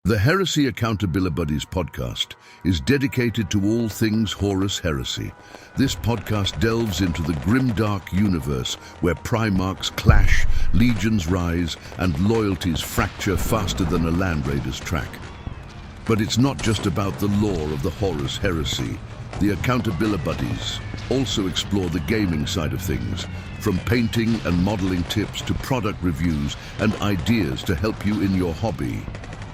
The Heresy Accountabilibuddies Podcast is dedicated to all things Horus Heresy. This podcast delves into the grimdark universe where Primarchs clash, legions rise, and loyalties fracture faster than a Land Raider's track. But it's not just about the lore of the Horus Heresy. The Accountabilibuddies also explore the gaming side of things, from painting and modeling tips to product reviews and ideas to help you in your hobby.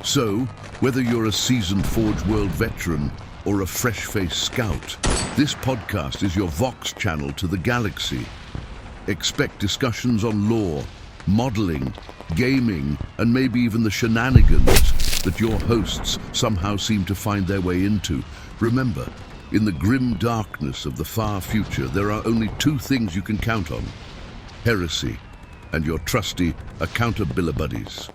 So, whether you're a seasoned Forge World veteran or a fresh-faced scout, this podcast is your Vox channel to the galaxy. Expect discussions on lore, modeling, gaming, and maybe even the shenanigans that your hosts somehow seem to find their way into. Remember, in the grim darkness of the far future, there are only two things you can count on: heresy and your trusty Accountabilibuddies.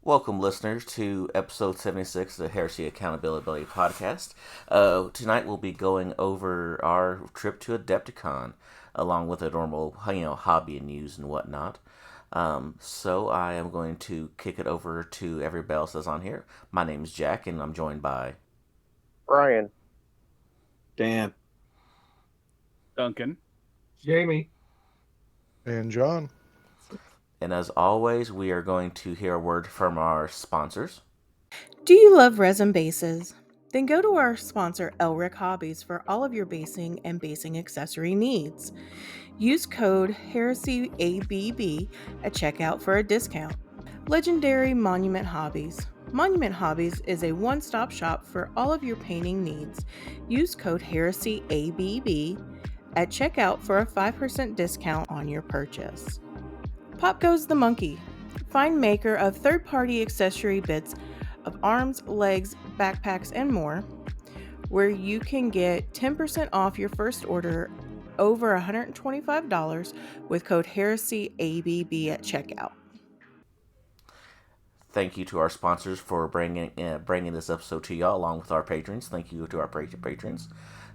Welcome, listeners, to episode 76 of the Heresy Accountabilibuddies Podcast. Tonight we'll be going over our trip to Adepticon, along with the normal, hobby and news and whatnot. So I am going to kick it over to everybody else that's on here. My name is Jack, and I'm joined by Brian, Dan, Duncan, Jamie, and John. And as always, we are going to hear a word from our sponsors. Do you love resin bases? Then go to our sponsor, Elric Hobbies, for all of your basing and basing accessory needs. Use code HERESYABB at checkout for a discount. Legendary Monument Hobbies. Monument Hobbies is a one-stop shop for all of your painting needs. Use code HERESYABB at checkout for a 5% discount on your purchase. Pop Goes the Monkey. Find maker of third-party accessory bits of arms, legs, backpacks, and more, where you can get 10% off your first order over $125 with code HERESYABB at checkout. Thank you to our sponsors for bringing this episode to y'all, along with our patrons. Thank you to our patrons.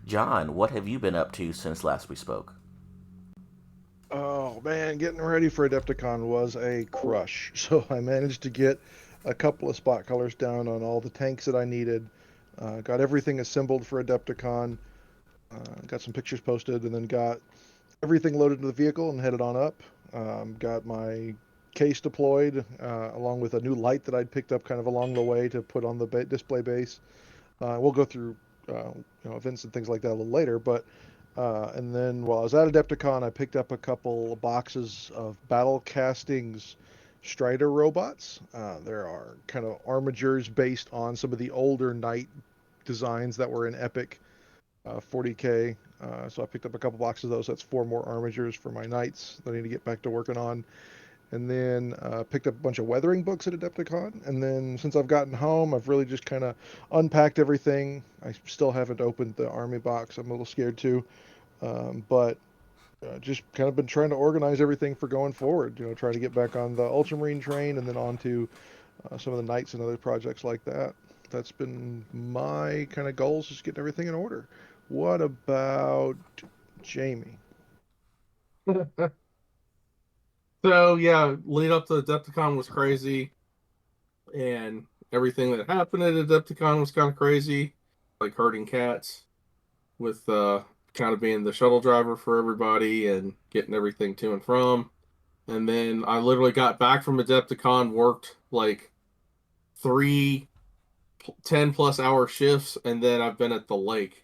John, what have you been up to since last we spoke? Oh man, getting ready for Adepticon was a crush. So I managed to get a couple of spot colors down on all the tanks that I needed. Got everything assembled for Adepticon. Got some pictures posted, and then got everything loaded into the vehicle and headed on up. Got my case deployed, along with a new light that I'd picked up kind of along the way to put on the display base. We'll go through events and things like that a little later, but and then while I was at Adepticon, I picked up a couple boxes of Battle Castings Strider robots. There are kind of armatures based on some of the older Knight designs that were in Epic 40K. So I picked up a couple boxes of those. That's 4 more armatures for my Knights that I need to get back to working on. And then picked up a bunch of weathering books at Adepticon. And then since I've gotten home, I've really just kind of unpacked everything. I still haven't opened the army box. I'm a little scared too. But just kind of been trying to organize everything for going forward. Trying to get back on the Ultramarine train and then on to some of the Knights and other projects like that. That's been my kind of goals, just getting everything in order. What about Jamie? So yeah, lead up to Adepticon was crazy, and everything that happened at Adepticon was kind of crazy, like herding cats, with kind of being the shuttle driver for everybody and getting everything to and from. And then I literally got back from Adepticon, worked like 3 10+ hour shifts, and then I've been at the lake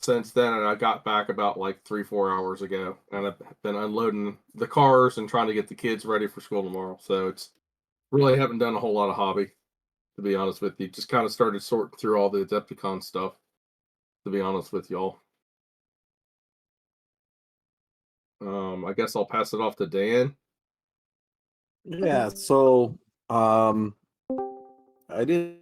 since then, and I got back about like 3-4 hours ago, and I've been unloading the cars and trying to get the kids ready for school tomorrow. So it's really haven't done a whole lot of hobby, to be honest with you. Just kind of started sorting through all the Adepticon stuff, to be honest with y'all. I guess I'll pass it off to Dan. Yeah, so I didn't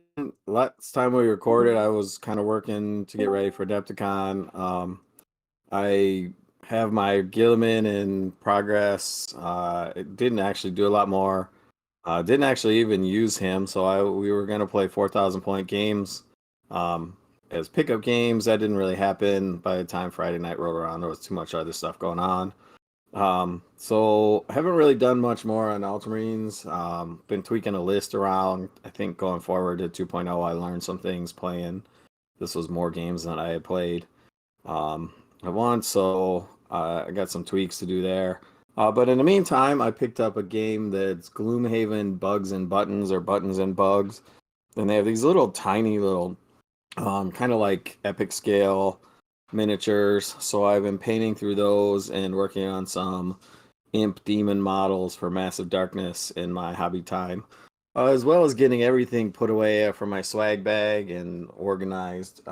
last time we recorded, I was kind of working to get ready for Adepticon. I have my Gilliman in progress. It didn't actually do a lot more. Didn't actually even use him, so we were going to play 4,000 point games as pickup games. That didn't really happen. By the time Friday night rolled around, there was too much other stuff going on. So I haven't really done much more on Ultramarines. Been tweaking a list around. I think going forward to 2.0, I learned some things playing. This was more games than I had played at once, so I got some tweaks to do there. But in the meantime, I picked up a game that's Gloomhaven Bugs and Buttons, or Buttons and Bugs, and they have these little tiny little, kind of like epic scale miniatures. So I've been painting through those and working on some imp demon models for Massive Darkness in my hobby time, as well as getting everything put away from my swag bag and organized.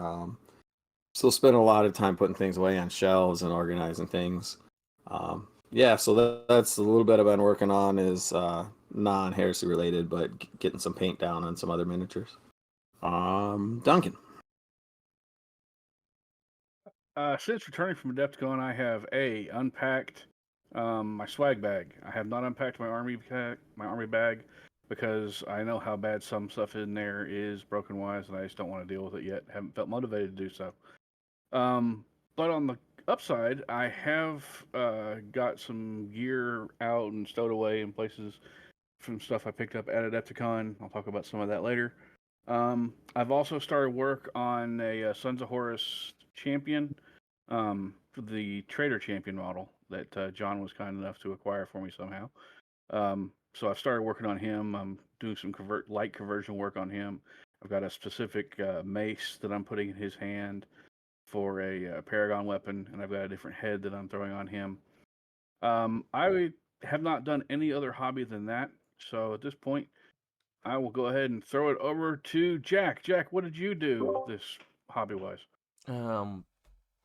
So spend a lot of time putting things away on shelves and organizing things. Yeah, so that's a little bit I've been working on is non-heresy related, but getting some paint down on some other miniatures. Duncan. Since returning from Adepticon, I have unpacked my swag bag. I have not unpacked my army bag, because I know how bad some stuff in there is broken wise, and I just don't want to deal with it yet. Haven't felt motivated to do so. But on the upside, I have got some gear out and stowed away in places from stuff I picked up at Adepticon. I'll talk about some of that later. I've also started work on a Sons of Horus champion, for the Trader champion model that John was kind enough to acquire for me somehow. So I've started working on him. I'm doing some light conversion work on him. I've got a specific mace that I'm putting in his hand for a Paragon weapon, and I've got a different head that I'm throwing on him. I have not done any other hobby than that, so at this point, I will go ahead and throw it over to Jack. Jack, what did you do this hobby wise?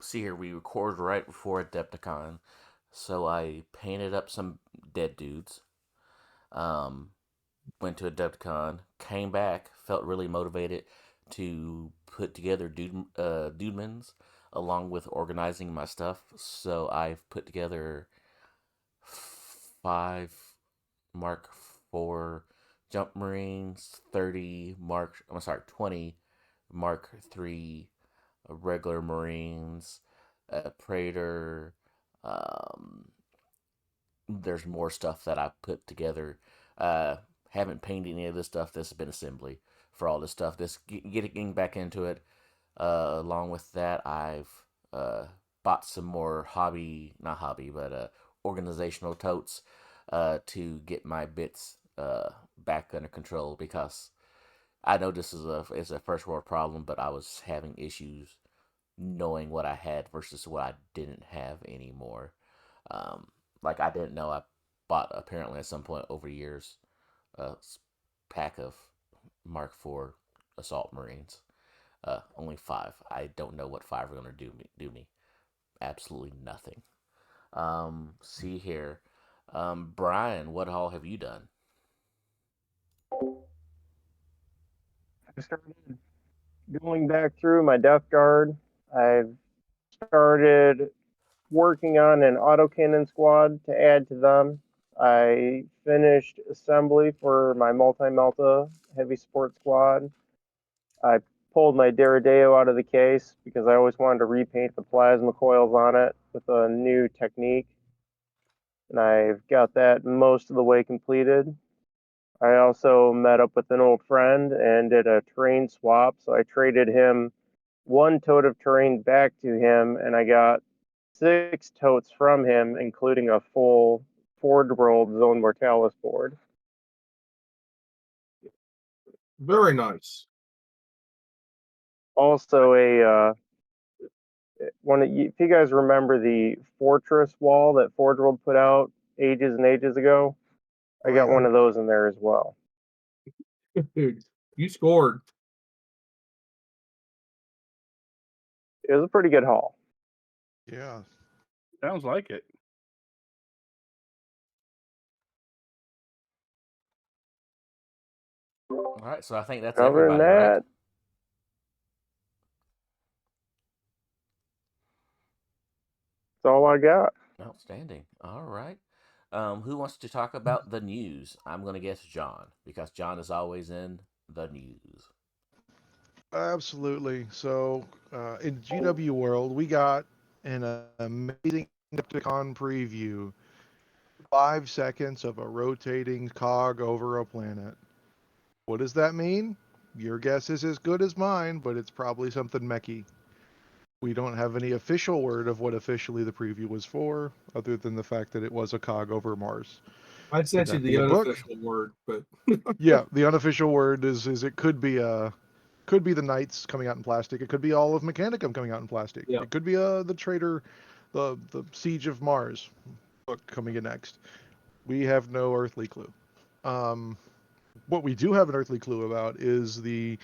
See here, we recorded right before Adepticon, so I painted up some dead dudes. Went to Adepticon, came back, felt really motivated to put together dudemans along with organizing my stuff. So I've put together 5 Mark 4 Jump Marines, 20 Mark 3 regular Marines, Praetor. There's more stuff that I put together. Haven't painted any of this stuff. This has been assembly for all this stuff. This getting back into it. Along with that, I've bought some more not hobby, but organizational totes to get my bits back under control, because I know this is a first world problem, but I was having issues knowing what I had versus what I didn't have anymore. Like I didn't know I bought apparently at some point over years a pack of Mark IV assault marines. Only 5. I don't know what 5 are gonna do me. Absolutely nothing. See here, Brian, what all have you done? I started going back through my Death Guard. I've started working on an autocannon squad to add to them. I finished assembly for my multi-melta heavy support squad. I pulled my Deredeo out of the case because I always wanted to repaint the plasma coils on it with a new technique. And I've got that most of the way completed. I also met up with an old friend and did a terrain swap. So I traded him 1 tote of terrain back to him, and I got 6 totes from him, including a full Forge World Zone Mortalis board. Very nice. Also, if you guys remember the fortress wall that Forge World put out ages and ages ago, I got one of those in there as well. Dude, you scored. It was a pretty good haul. Yeah. Sounds like it. All right, so I think that's Other than everybody, right? that, that's all I got. Outstanding. All right. Who wants to talk about the news? I'm going to guess John, because John is always in the news. Absolutely. So in GW World, we got an amazing Adepticon preview. 5 seconds of a rotating cog over a planet. What does that mean? Your guess is as good as mine, but it's probably something mechy. We don't have any official word of what officially the preview was for, other than the fact that it was a cog over Mars. I sent you that the be a book? unofficial word, but Yeah, the unofficial word is it could be the Knights coming out in plastic. It could be all of Mechanicum coming out in plastic. Yeah. It could be the Trader, the Siege of Mars book coming in next. We have no earthly clue. What we do have an earthly clue about is the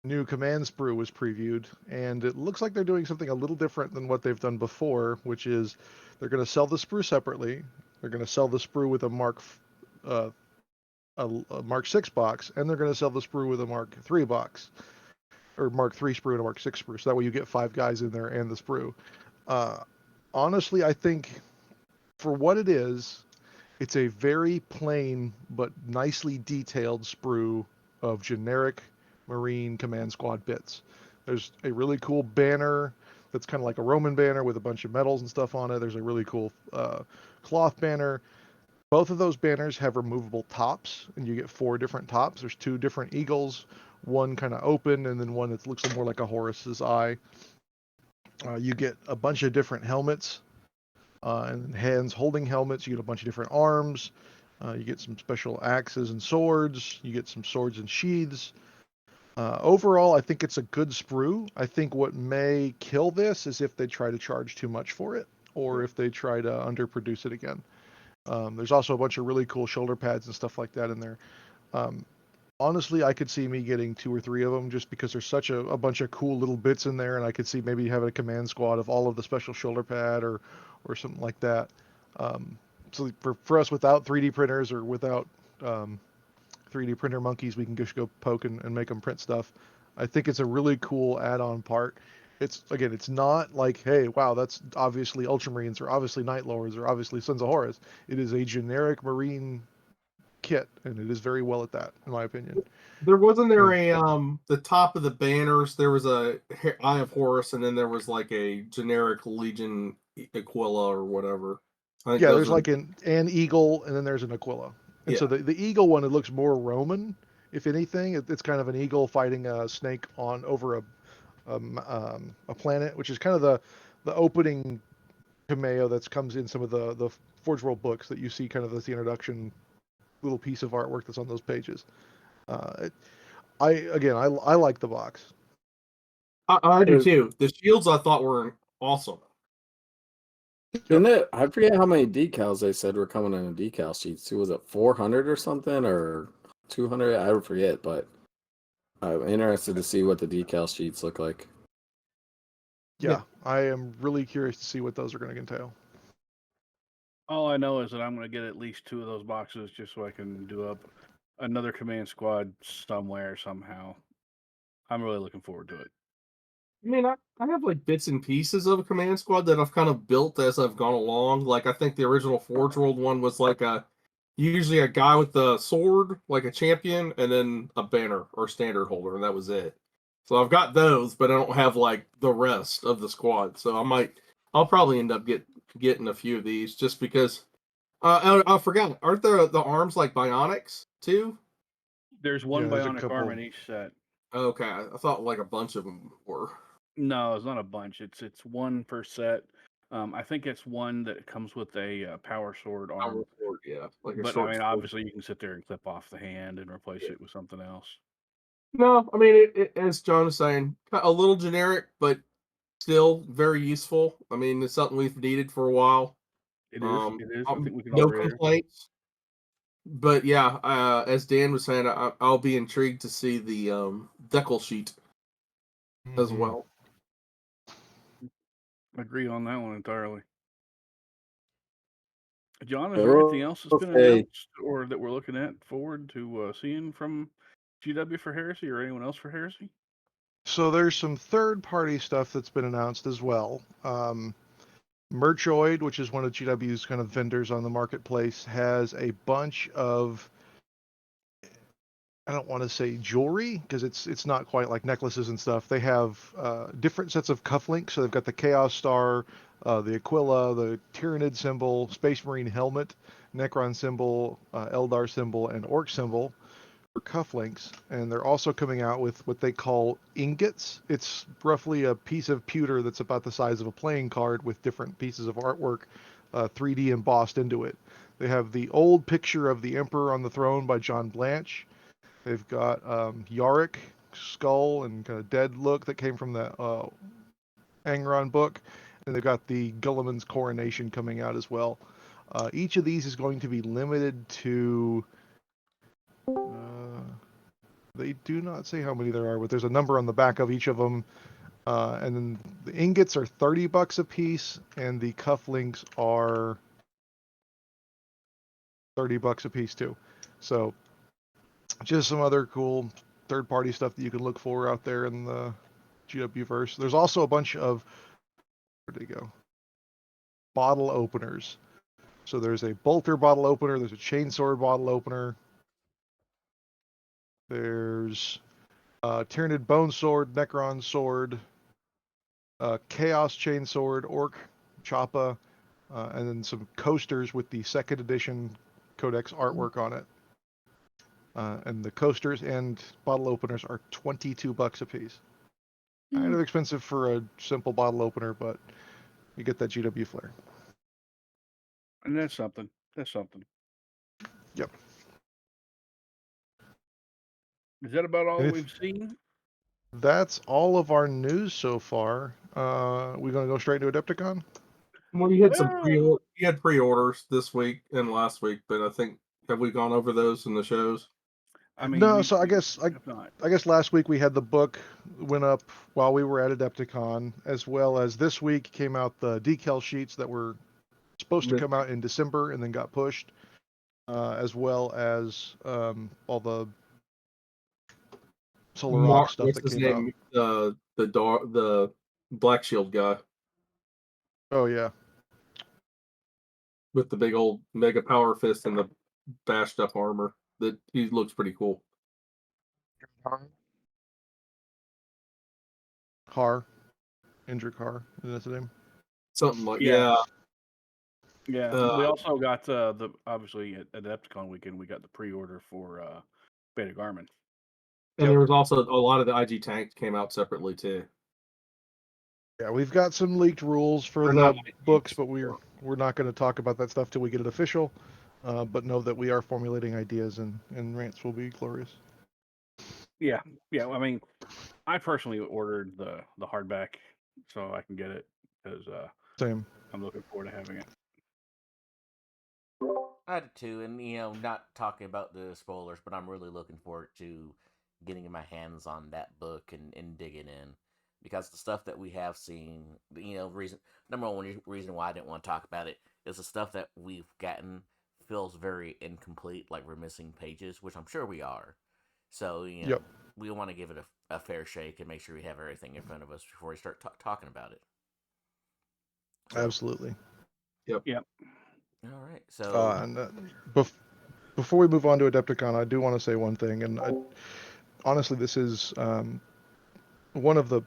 new command sprue was previewed, and it looks like they're doing something a little different than what they've done before, which is they're going to sell the sprue separately. They're going to sell the sprue with a Mark 6 box, and they're going to sell the sprue with a Mark 3 box, or Mark 3 sprue and a Mark 6 sprue. So that way you get 5 guys in there and the sprue. Honestly, I think for what it is, it's a very plain but nicely detailed sprue of generic Marine Command Squad bits. There's a really cool banner that's kind of like a Roman banner with a bunch of medals and stuff on it. There's a really cool cloth banner. Both of those banners have removable tops, and you get 4 different tops. There's 2 different eagles, one kind of open, and then one that looks more like a Horus's eye. You get a bunch of different helmets, and hands holding helmets. You get a bunch of different arms. You get some special axes and swords. You get some swords and sheaths. Overall, I think it's a good sprue. I think what may kill this is if they try to charge too much for it, or if they try to underproduce it again. There's also a bunch of really cool shoulder pads and stuff like that in there. Honestly, I could see me getting 2 or 3 of them just because there's such a bunch of cool little bits in there, and I could see maybe having a command squad of all of the special shoulder pad or something like that. So for us, without 3D printers or without 3D printer monkeys, we can just go poke and make them print stuff. I think it's a really cool add-on part. It's not like, hey, wow, that's obviously Ultramarines or obviously Night Lords or obviously Sons of Horus. It is a generic Marine kit, and it is very well at that, in my opinion. there wasn't there the top of the banners. There was a Eye of Horus, and then there was like a generic Legion Aquila or whatever. Yeah, there's like an eagle, and then there's an Aquila. And so the eagle one, it looks more Roman, if anything. It's kind of an eagle fighting a snake over a planet, which is kind of the opening cameo that comes in some of the Forge World books that you see kind of as the introduction little piece of artwork that's on those pages. I like the box. I do too. The shields I thought were awesome. I forget how many decals they said were coming in a decal sheet too. Was it 400 or something, or 200? I forget, but I'm interested to see what the decal sheets look like. Yeah, I am really curious to see what those are going to entail. All I know is that I'm going to get at least 2 of those boxes just so I can do up another command squad somewhere, somehow. I'm really looking forward to it. I mean, I have like bits and pieces of a command squad that I've kind of built as I've gone along. Like, I think the original Forge World one was like usually a guy with a sword, like a champion, and then a banner or standard holder, and that was it. So I've got those, but I don't have like the rest of the squad. So I'll probably end up getting a few of these just because. I forgot. Aren't there the arms like bionics too? There's one there's a bionic arm in each set. Okay, I thought like a bunch of them were. No, it's not a bunch. It's one per set. I think it's one that comes with a power sword arm. Power sword, yeah. Like but I mean, obviously, you can sit there and clip off the hand and replace it with something else. No, I mean, as John was saying, a little generic, but still very useful. I mean, it's something we've needed for a while. It is. I think we can no all agree. complaints. But yeah, as Dan was saying, I'll be intrigued to see the decal sheet as well. Agree on that one entirely. John, is there anything else that's been announced or that we're looking at forward to seeing from GW for Heresy or anyone else for Heresy? So there's some third-party stuff that's been announced as well. Merchoid, which is one of GW's kind of vendors on the marketplace, has a bunch of, I don't want to say jewelry because it's not quite like necklaces and stuff. They have different sets of cufflinks. So they've got the Chaos Star the Aquila, the Tyranid symbol, Space Marine helmet, Necron symbol, Eldar symbol, and Orc symbol for cufflinks. And they're also coming out with what they call ingots. It's roughly a piece of pewter that's about the size of a playing card with different pieces of artwork 3D embossed into it. They have the old picture of the Emperor on the throne by John Blanche. They've got Yarick skull and kind of dead look that came from the Angron book. And they've got the Gulliman's coronation coming out as well. Each of these is going to be limited to... they do not say how many there are, but there's a number on the back of each of them. And then the ingots are $30 a piece, and the cufflinks are $30 a piece too. So just some other cool third-party stuff that you can look for out there in the GW-verse. There's also a bunch of, where'd they go? Bottle openers. So there's a bolter bottle opener, there's a chainsword bottle opener, there's Tyranid bone sword, Necron sword, Chaos chainsword, Orc Choppa, and then some coasters with the second edition Codex artwork on it. And the coasters and bottle openers are $22 a piece. Kind of expensive for a simple bottle opener, but you get that GW flair. And that's something. That's something. Yep. Is that about all we've seen? That's all of our news so far. We gonna go straight to Adepticon? Well, you had pre-orders this week and last week, but I think, have we gone over those in the shows? I mean, No, so I guess last week we had the book went up while we were at Adepticon, as well as this week came out the decal sheets that were supposed to come out in December and then got pushed, as well as all the Solar Rock stuff that came out. The Black Shield guy Oh yeah, with the big old mega power fist and the bashed up armor. That he looks pretty cool. Har, Indrik Har, is that the name? Something like Yeah. we also got obviously at Adepticon weekend we got the pre-order for Beta Garmin. And there was also a lot of the IG tanks came out separately too. Yeah, we've got some leaked rules for the books, but we're not going to talk about that stuff till we get it official. But know that we are formulating ideas, and rants will be glorious. Yeah. I mean, I personally ordered the hardback so I can get it because Same. I'm looking forward to having it. I did too, and not talking about the spoilers, but I'm really looking forward to getting my hands on that book and digging in, because the stuff that we have seen, number one reason why I didn't want to talk about it is the stuff that we've gotten feels very incomplete, like we're missing pages, which I'm sure we are. So we want to give it a fair shake and make sure we have everything in front of us before we start talking about it. So, absolutely. Yep. All right. So before we move on to Adepticon, I do want to say one thing, and honestly, this is one of the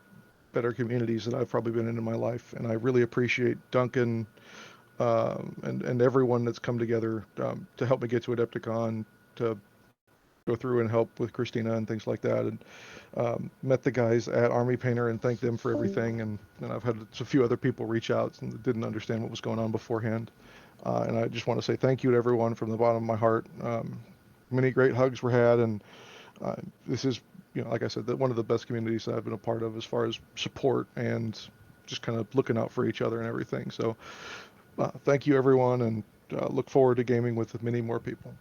better communities that I've probably been in my life, and I really appreciate Duncan and everyone that's come together to help me get to Adepticon, to go through and help with Christina and things like that, and met the guys at Army Painter and thanked them for everything, and I've had a few other people reach out and didn't understand what was going on beforehand, and I just want to say thank you to everyone from the bottom of my heart. Many great hugs were had, and this is, like I said, one of the best communities that I've been a part of as far as support and just kind of looking out for each other and everything. So thank you, everyone, and look forward to gaming with many more people.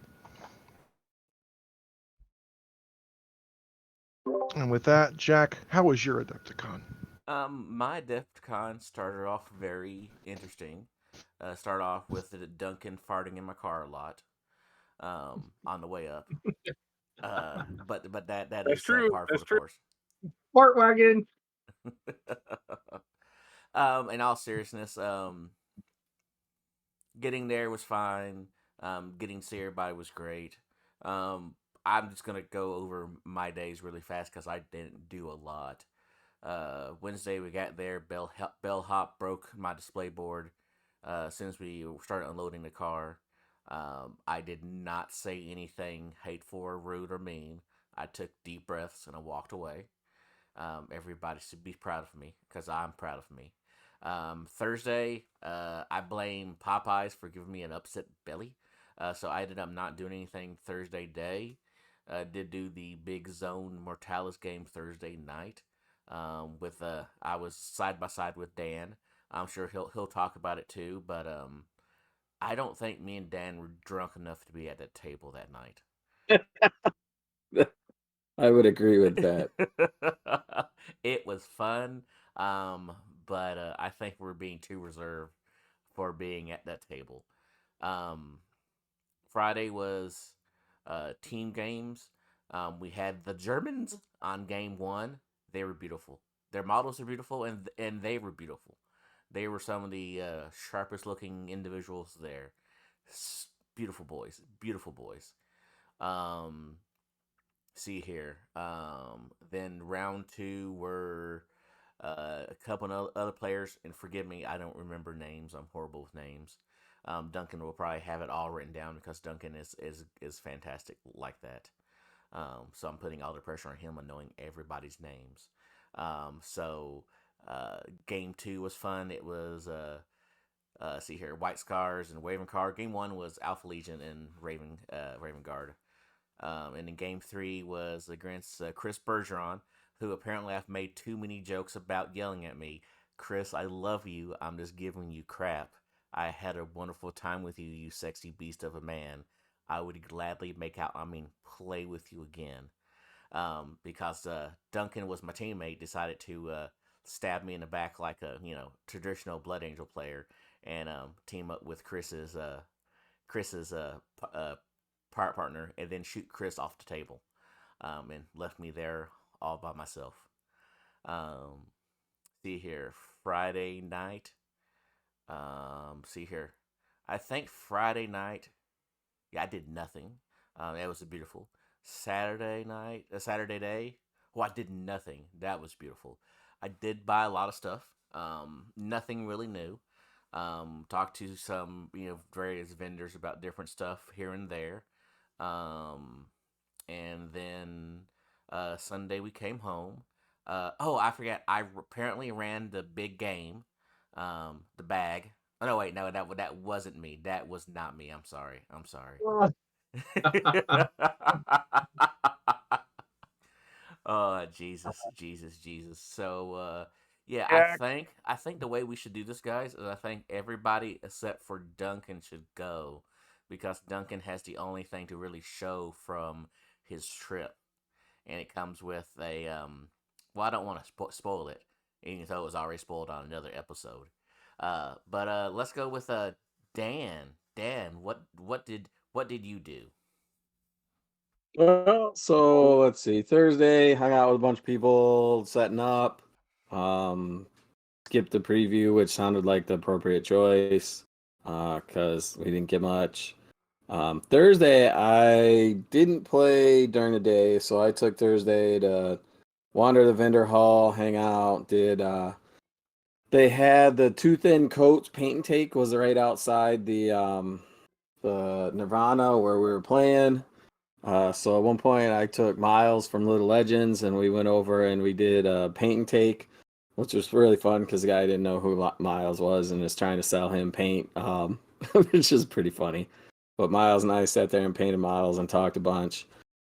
And with that, Jack, how was your Adepticon? My Adepticon started off very interesting. Started off with Duncan farting in my car a lot on the way up. But that is true. par for the course. Fart wagon. In all seriousness, getting there was fine. Getting to see everybody was great. I'm just gonna go over my days really fast because I didn't do a lot. Wednesday we got there. Bellhop broke my display board. Since we started unloading the car, I did not say anything hateful or rude or mean. I took deep breaths and I walked away. Everybody should be proud of me because I'm proud of me. Thursday, I blame Popeyes for giving me an upset belly. So I ended up not doing anything Thursday day. Did do the Big Zone Mortalis game Thursday night. With I was side by side with Dan. I'm sure he'll talk about it too, but I don't think me and Dan were drunk enough to be at that table that night. I would agree with that. It was fun, but I think we're being too reserved for being at that table. Friday was team games. We had the Germans on game one. They were beautiful. Their models are beautiful, and they were beautiful. They were some of the sharpest looking individuals there. Beautiful boys. Beautiful boys. See here. Then round two were a couple of other players, and forgive me, I don't remember names. I'm horrible with names. Duncan will probably have it all written down because Duncan is fantastic like that. So I'm putting all the pressure on him on knowing everybody's names. So game two was fun. It was see here, White Scars and Raven Guard. Game one was Alpha Legion and Raven Guard. And then game three was against Chris Bergeron, who apparently I've made too many jokes about yelling at me. Chris, I love you. I'm just giving you crap. I had a wonderful time with you, you sexy beast of a man. I would gladly play with you again. Because Duncan was my teammate, decided to stab me in the back like a traditional Blood Angel player, and team up with Chris's partner, and then shoot Chris off the table, and left me there all by myself. See here, Friday night. See here, I think Friday night. Yeah, I did nothing. That was beautiful. Saturday day. Oh, I did nothing. That was beautiful. I did buy a lot of stuff. Nothing really new. Talked to some various vendors about different stuff here and there. And then Sunday we came home. Oh, I forgot. I apparently ran the big game. The bag. Oh no, wait, no, that wasn't me. That was not me. I'm sorry. Oh, Jesus. So yeah, Yeah. I think the way we should do this, guys, is I think everybody except for Duncan should go, because Duncan has the only thing to really show from his trip, and it comes with a well, I don't want to spoil it, even though it was already spoiled on another episode. But let's go with Dan. Dan, what did you do? Well, so let's see. Thursday, hung out with a bunch of people, setting up. Skipped the preview, which sounded like the appropriate choice, because we didn't get much. Thursday, I didn't play during the day, so I took Thursday to wander the vendor hall, hang out. They had the Too Thin Coats paint and take was right outside the Nirvana where we were playing. So at one point I took Miles from Little Legends and we went over and we did a paint and take, which was really fun because the guy didn't know who Miles was and was trying to sell him paint, which is pretty funny. But Miles and I sat there and painted Miles and talked a bunch.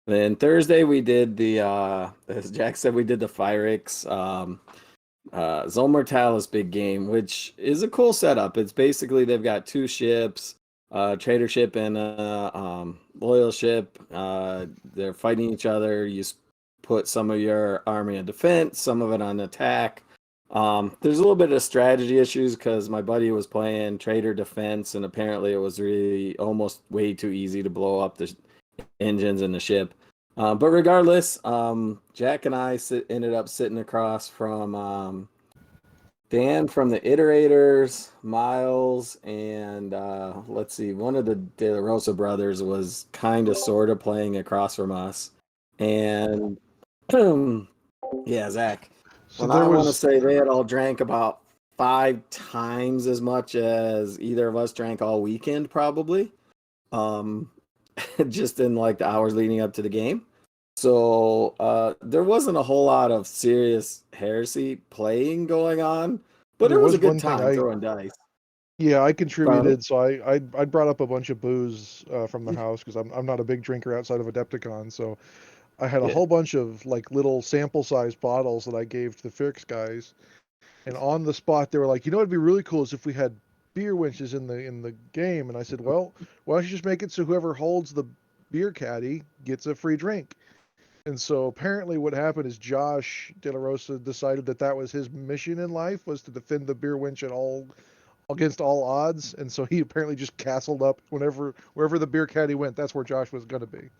Then Thursday we did as Jack said, we did the Phyrix Zone Mortalis big game, which is a cool setup. It's basically they've got two ships, trader ship and loyal ship. They're fighting each other. You put some of your army in defense, some of it on attack. There's a little bit of strategy issues because my buddy was playing trader defense, and apparently it was really almost way too easy to blow up the engines in the ship. But regardless, Jack and I ended up sitting across from Dan from the Iterators, Miles, and let's see, one of the De La Rosa brothers was kind of sort of playing across from us. And yeah, Zach. So And there I want to was say they had all drank about 5 times as much as either of us drank all weekend, probably. Um, just in like the hours leading up to the game. So there wasn't a whole lot of serious heresy playing going on, but there it was was a good one thing time throwing dice. I Pardon? contributed. So I brought up a bunch of booze from the house because I'm not a big drinker outside of Adepticon. So I had a Yeah. whole bunch of like little sample size bottles that I gave to the Fix guys. And on the spot, they were like, "You know, what'd be really cool is if we had beer winches in the game." And I said, "Well, why don't you just make it so whoever holds the beer caddy gets a free drink?" And so apparently, what happened is Josh De La Rosa decided that that was his mission in life, was to defend the beer winch at all against all odds. And so he apparently just castled up wherever the beer caddy went. That's where Josh was going to be.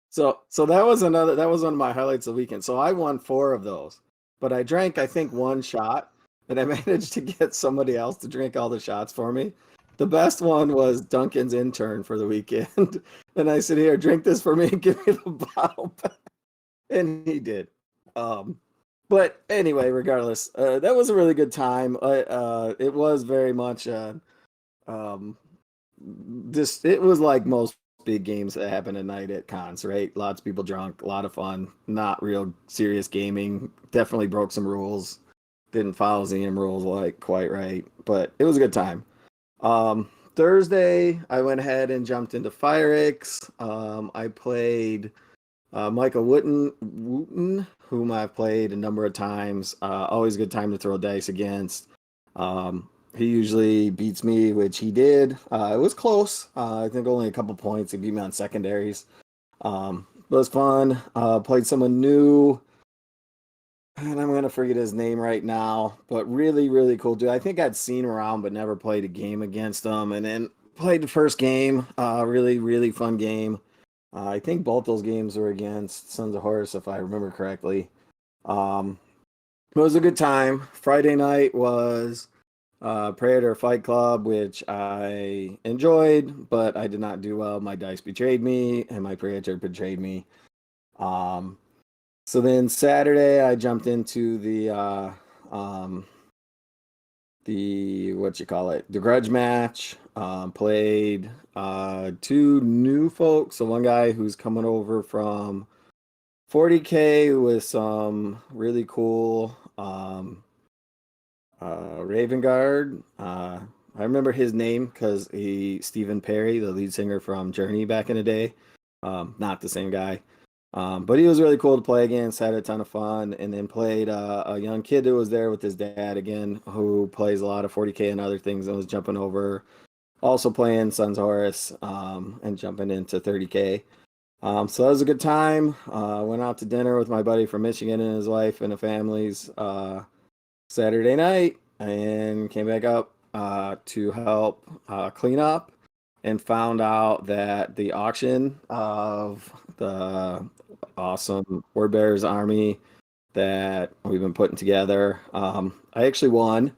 So that was one of my highlights of the weekend. So I won 4 of those, but I drank I think 1 shot, and I managed to get somebody else to drink all the shots for me. The best one was Duncan's intern for the weekend, and I said, "Here, drink this for me and give me the bottle back," and he did. Um, but anyway, regardless, that was a really good time. It was very much um, it was like most big games that happen at night at cons, right? Lots of people drunk, a lot of fun, not real serious gaming. Definitely broke some rules. Didn't follow ZM rules like quite right, but it was a good time. Thursday, I went ahead and jumped into FireX. I played Michael Wooten, whom I've played a number of times. Always a good time to throw dice against. He usually beats me, which he did. It was close. I think only a couple points. He beat me on secondaries. But it was fun. Played someone new, and I'm gonna forget his name right now. But really, really cool dude. I think I'd seen him around, but never played a game against him. And then played the first game. Really, really fun game. I think both those games were against Sons of Horus, if I remember correctly. It was a good time. Friday night was Predator Fight Club, which I enjoyed, but I did not do well. My dice betrayed me, and my Predator betrayed me. Um, so then Saturday, I jumped into the grudge match. Played 2 new folks. So one guy who's coming over from 40K with some really cool Raven Guard. I remember his name because Stephen Perry, the lead singer from Journey back in the day. Not the same guy. But he was really cool to play against, had a ton of fun, and then played a young kid who was there with his dad again, who plays a lot of 40K and other things, and was jumping over, also playing Sons Horus, and jumping into 30K. So that was a good time. Went out to dinner with my buddy from Michigan and his wife and the families Saturday night, and came back up to help clean up, and found out that the auction of the awesome Word Bears army that we've been putting together, I actually won,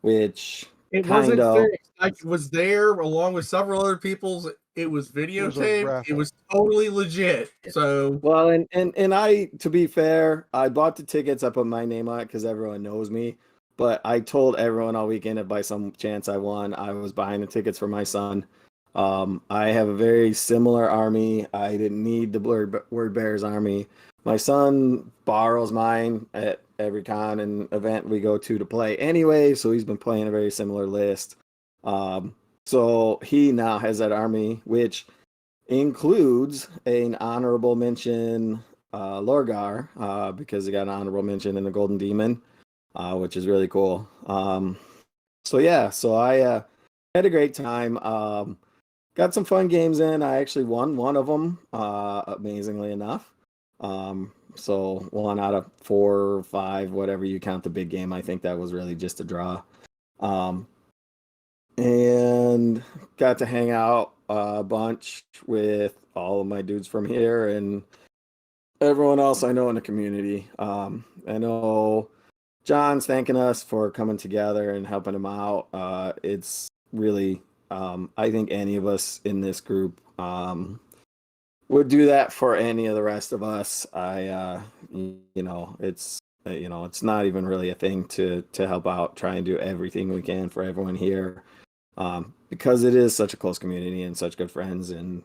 which It kind wasn't of fixed. I was there along with several other people's. It was It was a videotaped. It raffle. was totally legit. So well, and I, to be fair, I bought the tickets. I put my name on it because everyone knows me. But I told everyone all weekend if by some chance I won, I was buying the tickets for my son. I have a very similar army. I didn't need the Word Bears army. My son borrows mine at every con and event we go to play anyway, so he's been playing a very similar list. So he now has that army, which includes an honorable mention Lorgar, because he got an honorable mention in the Golden Demon, which is really cool. So yeah, so I had a great time. Got some fun games in. I actually won one of them, amazingly enough. So 1 out of 4 or 5, whatever you count the big game. I think that was really just a draw. And got to hang out a bunch with all of my dudes from here and everyone else I know in the community. I know John's thanking us for coming together and helping him out. It's really, I think any of us in this group would do that for any of the rest of us. It's It's not even really a thing to help out, try and do everything we can for everyone here, because it is such a close community and such good friends. And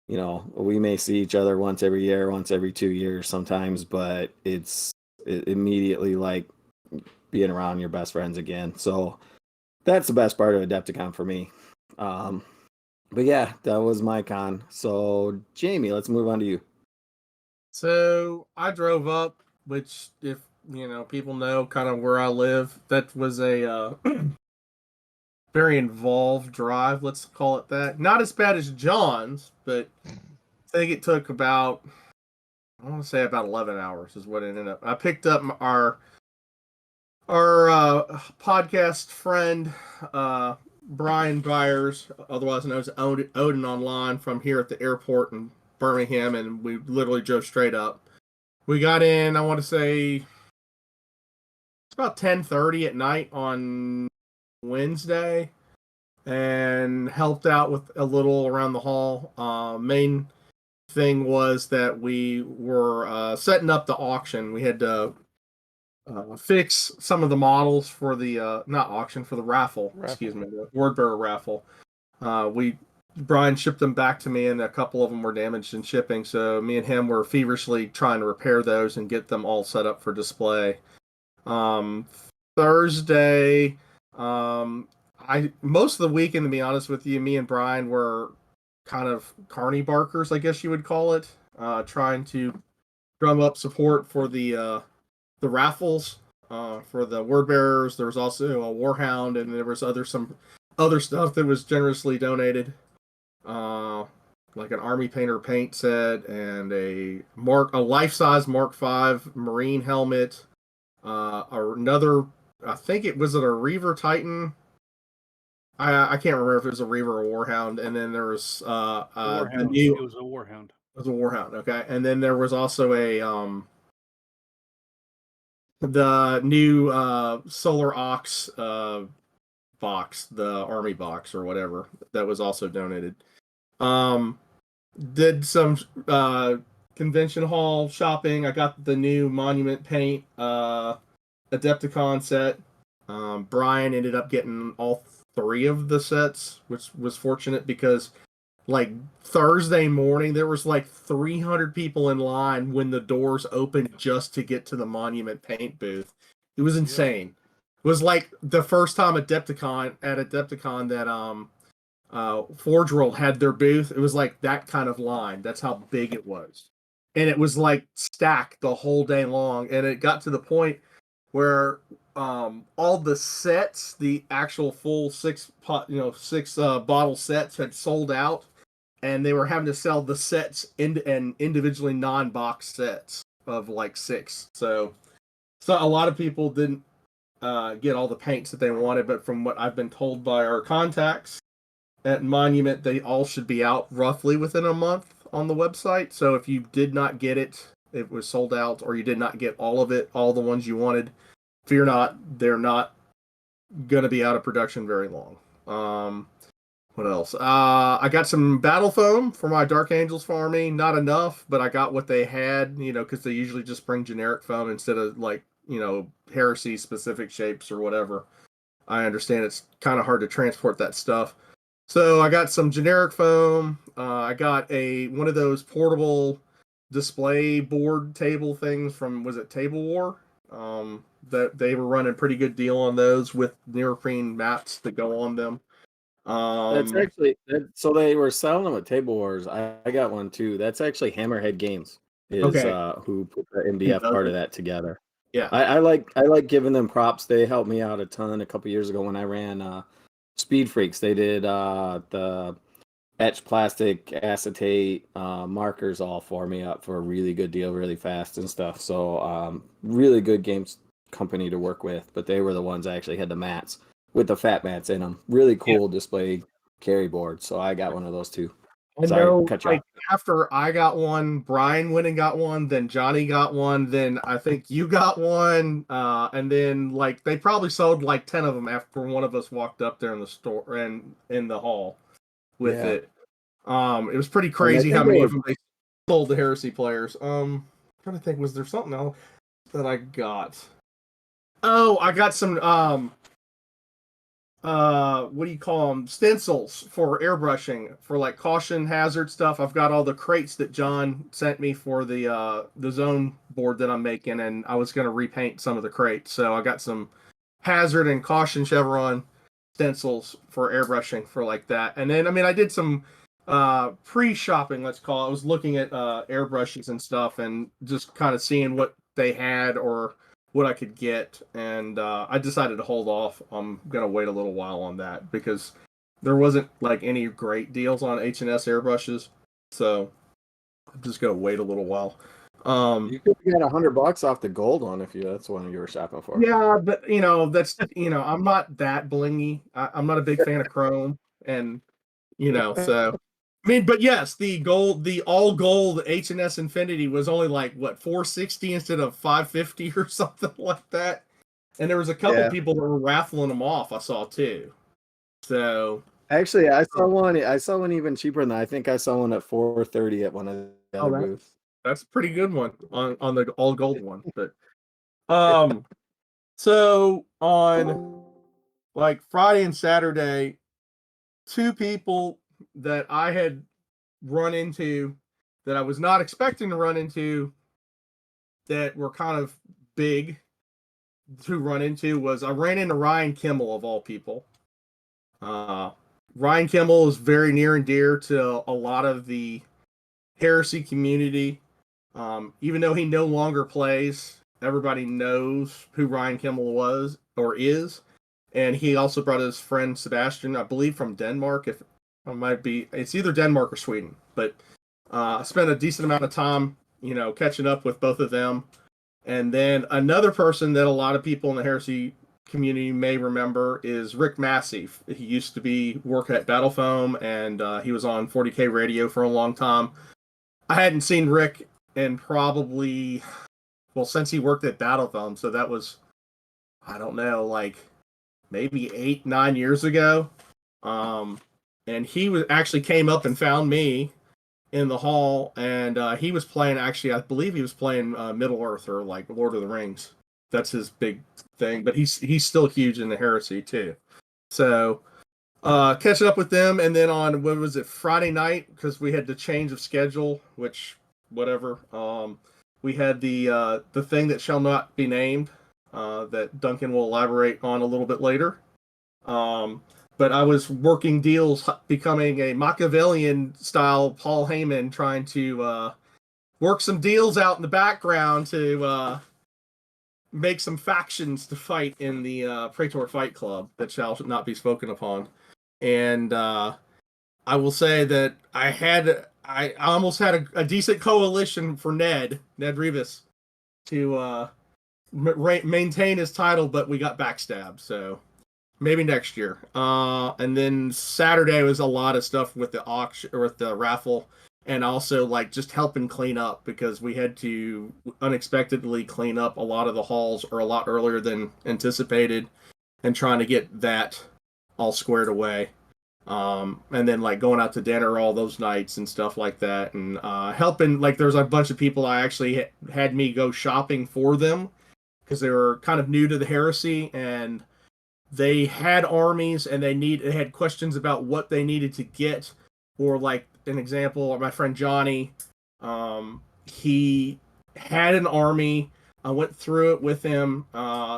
we may see each other once every year, once every 2 years sometimes, but it's immediately like being around your best friends again. So that's the best part of Adepticon for me. But yeah, that was my con. So Jamie, let's move on to you. So I drove up, which if people know kind of where I live, that was a very involved drive, let's call it that. Not as bad as John's, but I think it took about 11 hours is what it ended up. I picked up our podcast friend, Brian Byers, otherwise known as Odin Online, from here at the airport in Birmingham, and we literally drove straight up. We got in, I want to say, it's about 10:30 at night on Wednesday, and helped out with a little around the hall. Main thing was that we were setting up the auction. We had to fix some of the models for the not auction, for the raffle. Excuse me, the word bearer raffle. Brian shipped them back to me, and a couple of them were damaged in shipping, so me and him were feverishly trying to repair those and get them all set up for display. Thursday, most of the weekend, to be honest with you, me and Brian were kind of carny barkers, I guess you would call it, trying to drum up support for the raffles, for the word bearers. There was also a warhound, and there was some other stuff that was generously donated, like an army painter paint set and a life-size Mark V Marine helmet, another, I think it was a Reaver Titan. I can't remember if it was a Reaver or Warhound. And then there was it was a Warhound. It was a Warhound, okay. And then there was also the new Solar Ox box, the army box or whatever, that was also donated. Did some convention hall shopping. I got the new Monument Paint Adepticon set. Brian ended up getting all 3 of the sets, which was fortunate because like Thursday morning there was like 300 people in line when the doors opened just to get to the Monument Paint booth. It was insane. It was like the first time Adepticon that Forge World had their booth. It was like that kind of line. That's how big it was. And it was like stacked the whole day long. And it got to the point where all the sets, the actual full 6 bottle sets had sold out, and they were having to sell the sets and individually non-box sets of like 6. So a lot of people didn't get all the paints that they wanted, but from what I've been told by our contacts at Monument, they all should be out roughly within a month on the website. So if you did not get it, it was sold out, or you did not get all of it, all the ones you wanted, fear not, they're not going to be out of production very long. What else? I got some battle foam for my Dark Angels farming. Not enough, but I got what they had, because they usually just bring generic foam instead of like, Heresy specific shapes or whatever. I understand it's kind of hard to transport that stuff. So I got some generic foam. I got one of those portable display board table things from, was it Table War? That they were running pretty good deal on those with neoprene mats that go on them. That's actually, so they were selling them at Table Wars. I got one too. That's actually Hammerhead Games who put the MDF part of that together. Yeah, I like giving them props. They helped me out a ton a couple years ago when I ran Speed Freaks. They did the etched plastic acetate markers all for me up for a really good deal, really fast and stuff. So really good games company to work with, but they were the ones that actually had the mats with the fat mats in them. Really cool display carry board. So I got one of those too. Sorry, cut you off. After I got one, Brian went and got one, then Johnny got one, then I think you got one, and then like they probably sold like 10 of them after one of us walked up there in the store and in the hall with it. It was pretty crazy how many of them they sold to Heresy players. I'm trying to think, was there something else? that I got. Oh, I got some what do you call them? Stencils for airbrushing for like caution hazard stuff. I've got all the crates that John sent me for the zone board that I'm making, and I was gonna repaint some of the crates. So I got some hazard and caution chevron stencils for airbrushing for like that. And then I did some pre-shopping, let's call it. I was looking at airbrushes and stuff and just kind of seeing what they had or what I could get, and I decided to hold off. I'm gonna wait a little while on that because there wasn't like any great deals on H&S airbrushes, so I'm just gonna wait a little while. You could get $100 off the gold one if that's one you were shopping for. Yeah, but that's I'm not that blingy. I'm not a big fan of chrome, and so. But yes, the all gold H&S Infinity was only like what $460 instead of $550 or something like that. And there was a couple people that were raffling them off. I saw too. So actually, I saw one even cheaper than that. I think I saw one at $430 at one of the other booths. That's a pretty good one on the all gold one. But so on like Friday and Saturday, two people that I had run into that I was not expecting to run into that were kind of big to run into was I ran into Ryan Kimmel of all people. Ryan Kimmel is very near and dear to a lot of the Heresy community. Even though he no longer plays, everybody knows who Ryan Kimmel was or is. And he also brought his friend Sebastian, I believe from Denmark. If it might be, it's either Denmark or Sweden. But I spent a decent amount of time, catching up with both of them. And then another person that a lot of people in the Heresy community may remember is Rick Massey. He used to work at Battle Foam, and he was on 40K radio for a long time. I hadn't seen Rick in probably, since he worked at Battle Foam. So that was, I don't know, like maybe 8-9 years ago. And he actually came up and found me in the hall, and he was playing, actually, I believe he was playing Middle Earth or like Lord of the Rings. That's his big thing, but he's still huge in the Heresy too. So catching up with them, and then on, what was it, Friday night, because we had the change of schedule, which, whatever, we had the thing that shall not be named, that Duncan will elaborate on a little bit later. But I was working deals, becoming a Machiavellian-style Paul Heyman, trying to work some deals out in the background to make some factions to fight in the Praetor Fight Club that shall not be spoken upon. And I will say that I almost had a decent coalition for Ned Rivas to maintain his title, but we got backstabbed, so maybe next year. And then Saturday was a lot of stuff with the auction or with the raffle, and also like just helping clean up because we had to unexpectedly clean up a lot of the halls or a lot earlier than anticipated, and trying to get that all squared away. And then like going out to dinner all those nights and stuff like that, and helping, like there's a bunch of people I actually had me go shopping for them because they were kind of new to the Heresy, and they had armies and they had questions about what they needed to get. Or like an example, my friend Johnny, he had an army. I went through it with him,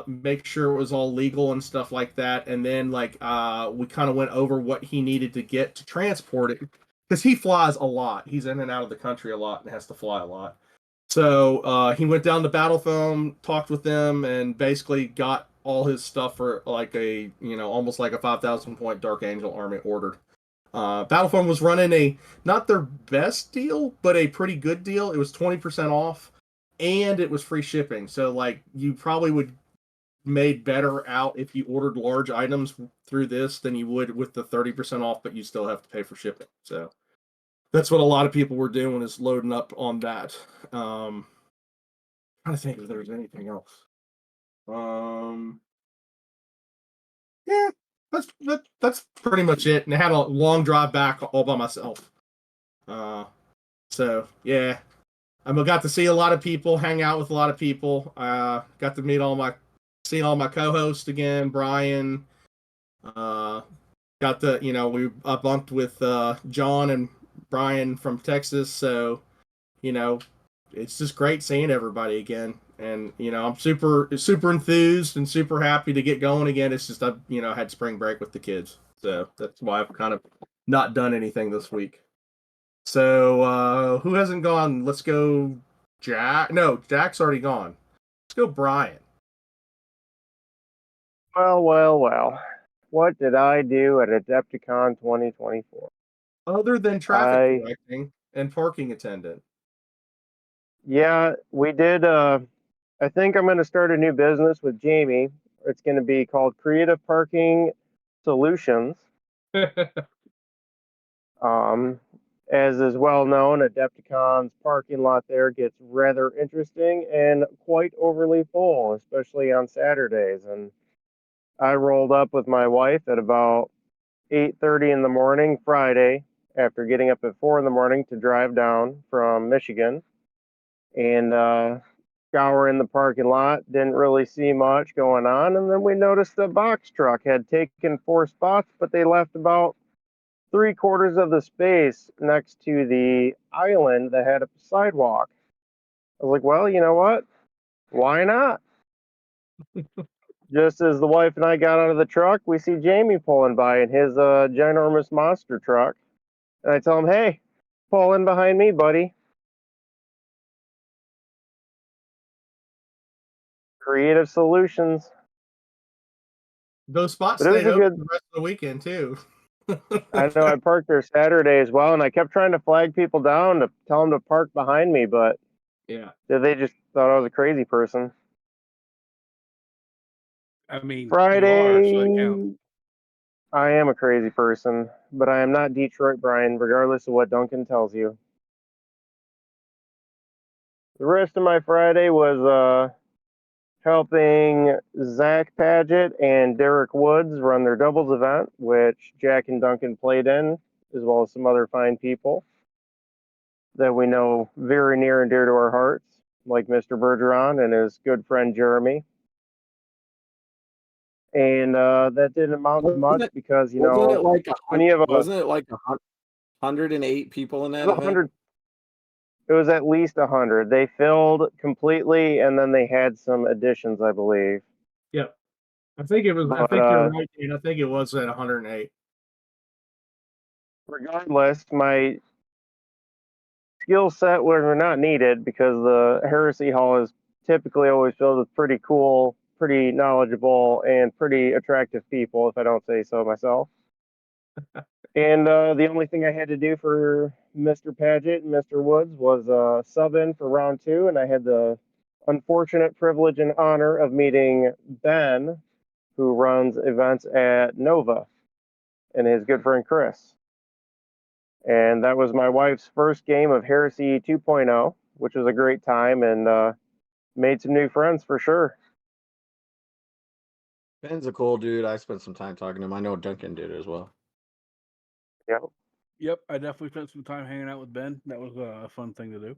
make sure it was all legal and stuff like that. And then like we kind of went over what he needed to get to transport it, because he flies a lot. He's in and out of the country a lot and has to fly a lot. So he went down to Battle Foam, talked with them, and basically got all his stuff for like a, almost like a 5,000 point Dark Angel army ordered. Battle Foam was running not their best deal, but a pretty good deal. It was 20% off, and it was free shipping. So like you probably would made better out if you ordered large items through this than you would with the 30% off, but you still have to pay for shipping. So that's what a lot of people were doing, is loading up on that. Trying to think if there's anything else. Yeah, that's pretty much it. And I had a long drive back all by myself. So yeah, I got to see a lot of people, hang out with a lot of people. Got to meet see all my co-hosts again, Brian. Got to, I bumped with John and Brian from Texas, so it's just great seeing everybody again. And I'm super enthused and super happy to get going again. It's just I had spring break with the kids, so that's why I've kind of not done anything this week. So who hasn't gone? Let's go, Jack. No, Jack's already gone. Let's go, Brian. Well. What did I do at Adepticon 2024? Other than traffic directing and parking attendant. Yeah, we did. I think I'm going to start a new business with Jamie. It's going to be called Creative Parking Solutions. As is well known, Adepticon's parking lot there gets rather interesting and quite overly full, especially on Saturdays. And I rolled up with my wife at about 8:30 in the morning Friday after getting up at 4 in the morning to drive down from Michigan and scour in the parking lot. Didn't really see much going on. And then we noticed the box truck had taken 4 spots, but they left about 3/4 of the space next to the island that had a sidewalk. I was like, well, you know what? Why not? Just as the wife and I got out of the truck, we see Jamie pulling by in his ginormous monster truck. And I tell him, hey, pull in behind me, buddy. Creative Solutions. Those spots But it was stayed a open good. the rest of the weekend, too. I know I parked there Saturday as well, and I kept trying to flag people down to tell them to park behind me, but Yeah. they just thought I was a crazy person. I mean, Friday, you are, so it counts. I am a crazy person, but I am not Detroit Brian, regardless of what Duncan tells you. The rest of my Friday was helping Zach Paget and Derek Woods run their doubles event, which Jack and Duncan played in, as well as some other fine people that we know very near and dear to our hearts, like Mr. Bergeron and his good friend Jeremy. And that didn't amount to much because, wasn't it like when you have wasn't it like 108 people in that event? 100. It was at least 100. They filled completely, and then they had some additions, I believe. Yep. I think it was. But, I think you're right, Dean. I think it was at 108. Regardless, my skill set were not needed because the Heresy Hall is typically always filled with pretty cool, pretty knowledgeable, and pretty attractive people, if I don't say so myself. And the only thing I had to do for Mr. Paget and Mr. Woods was sub in for round 2, and I had the unfortunate privilege and honor of meeting Ben, who runs events at Nova, and his good friend Chris. And that was my wife's first game of Heresy 2.0, which was a great time and made some new friends for sure. Ben's a cool dude. I spent some time talking to him. I know Duncan did as well. Yep. Yep, I definitely spent some time hanging out with Ben. That was a fun thing to do.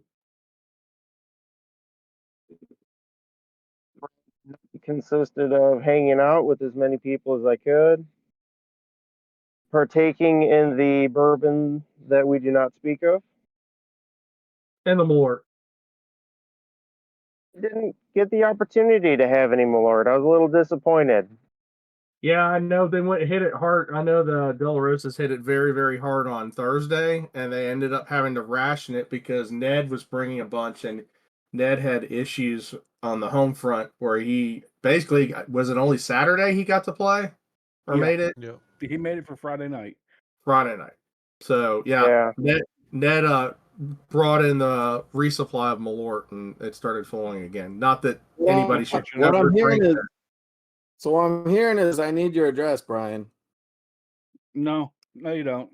It consisted of hanging out with as many people as I could, partaking in the bourbon that we do not speak of. And the more. Didn't get the opportunity to have any Malort. I was a little disappointed. Yeah, I know they hit it hard. I know the De La Rosas hit it very, very hard on Thursday, and they ended up having to ration it because Ned was bringing a bunch, and Ned had issues on the home front where he basically, was it only Saturday he got to play or made it? Yeah. He made it for Friday night. Friday night. So yeah. Ned brought in the resupply of Malort, and it started flowing again. Not that anybody should What ever I'm hearing drink is, that. so what I'm hearing is, I need your address, Brian. No, you don't.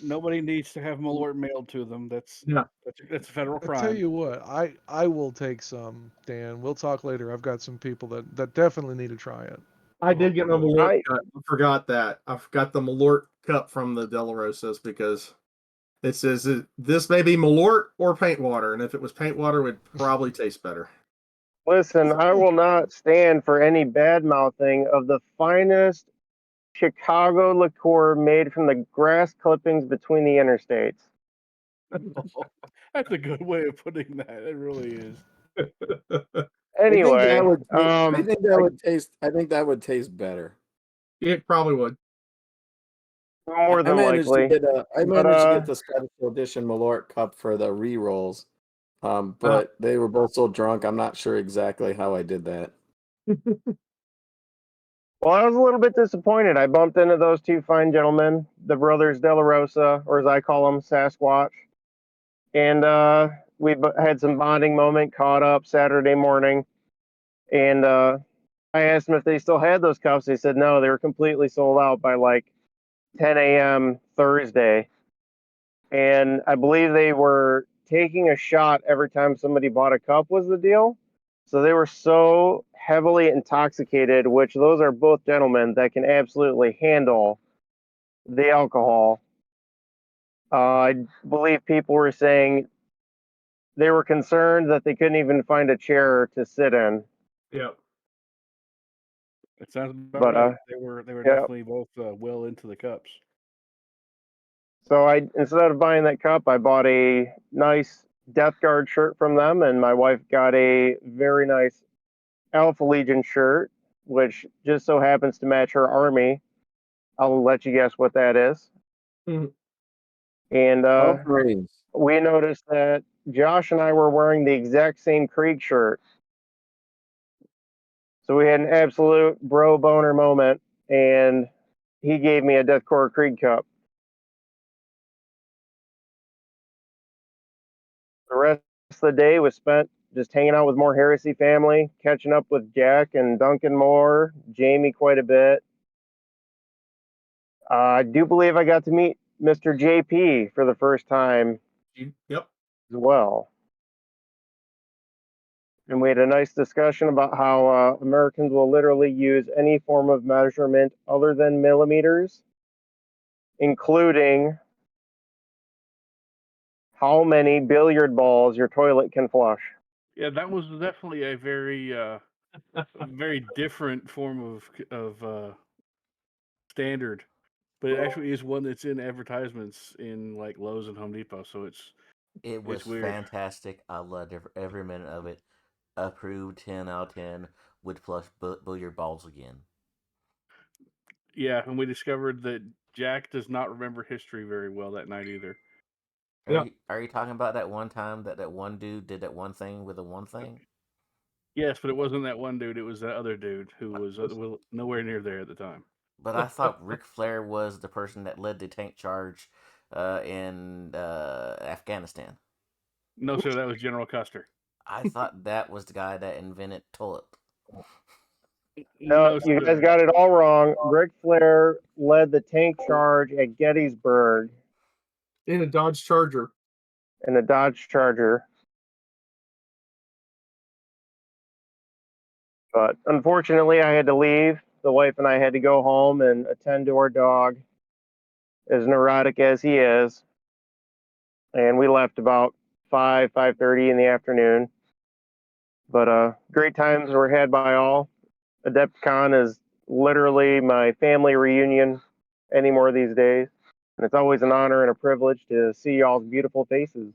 Nobody needs to have Malort mailed to them. That's a federal crime. I tell you what, I will take some, Dan. We'll talk later. I've got some people that definitely need to try it. I did get my Malort cup. I forgot that. I forgot the Malort cup from the De La Rosas because It says this may be Malort or paint water, and if it was paint water, it would probably taste better. Listen, I will not stand for any bad mouthing of the finest Chicago liqueur made from the grass clippings between the interstates. That's a good way of putting that. It really is. Anyway, I think that would taste better. It probably would. more than I managed likely. to get the special edition Malort cup for the re-rolls. But they were both so drunk, I'm not sure exactly how I did that. Well, I was a little bit disappointed. I bumped into those two fine gentlemen, the brothers De La Rosa, or as I call them, Sasquatch. And we had some bonding moment, caught up Saturday morning. And I asked them if they still had those cups. They said no, they were completely sold out by like 10 a.m. Thursday. And I believe they were taking a shot every time somebody bought a cup was the deal. So they were so heavily intoxicated, which those are both gentlemen that can absolutely handle the alcohol. I believe people were saying they were concerned that they couldn't even find a chair to sit in. Yep. It sounds about But, right. They were yeah. definitely both well into the cups. So I, instead of buying that cup, I bought a nice Death Guard shirt from them, and my wife got a very nice Alpha Legion shirt, which just so happens to match her army. I'll let you guess what that is. Mhm. And Marines. we noticed that Josh and I were wearing the exact same Krieg shirt. So we had an absolute bro boner moment, and he gave me a Deathcore Krieg cup. The rest of the day was spent just hanging out with more Heresy family, catching up with Jack and Duncan more, Jamie quite a bit. I do believe I got to meet Mr. JP for the first time Yep. as well. And we had a nice discussion about how Americans will literally use any form of measurement other than millimeters, including how many billiard balls your toilet can flush. Yeah, that was definitely a very very different form of standard, but it actually is one that's in advertisements in like Lowe's and Home Depot. So It was it's weird. fantastic. I loved every minute of it. Approved 10 out of 10. Would flush billiard balls again. Yeah, and we discovered that Jack does not remember history very well that night either. Are you talking about that one time that one dude did that one thing with the one thing? Yes, but it wasn't that one dude. It was that other dude who was nowhere near there at the time. But I thought Ric Flair was the person that led the tank charge in Afghanistan. No, sir, that was General Custer. I thought that was the guy that invented toilet. No, you guys got it all wrong. Ric Flair led the tank charge at Gettysburg In a Dodge Charger. in a Dodge Charger. But unfortunately, I had to leave. The wife and I had to go home and attend to our dog, as neurotic as he is. And we left about 5:30 in the afternoon. But great times were had by all. Adepticon is literally my family reunion anymore these days. And it's always an honor and a privilege to see y'all's beautiful faces.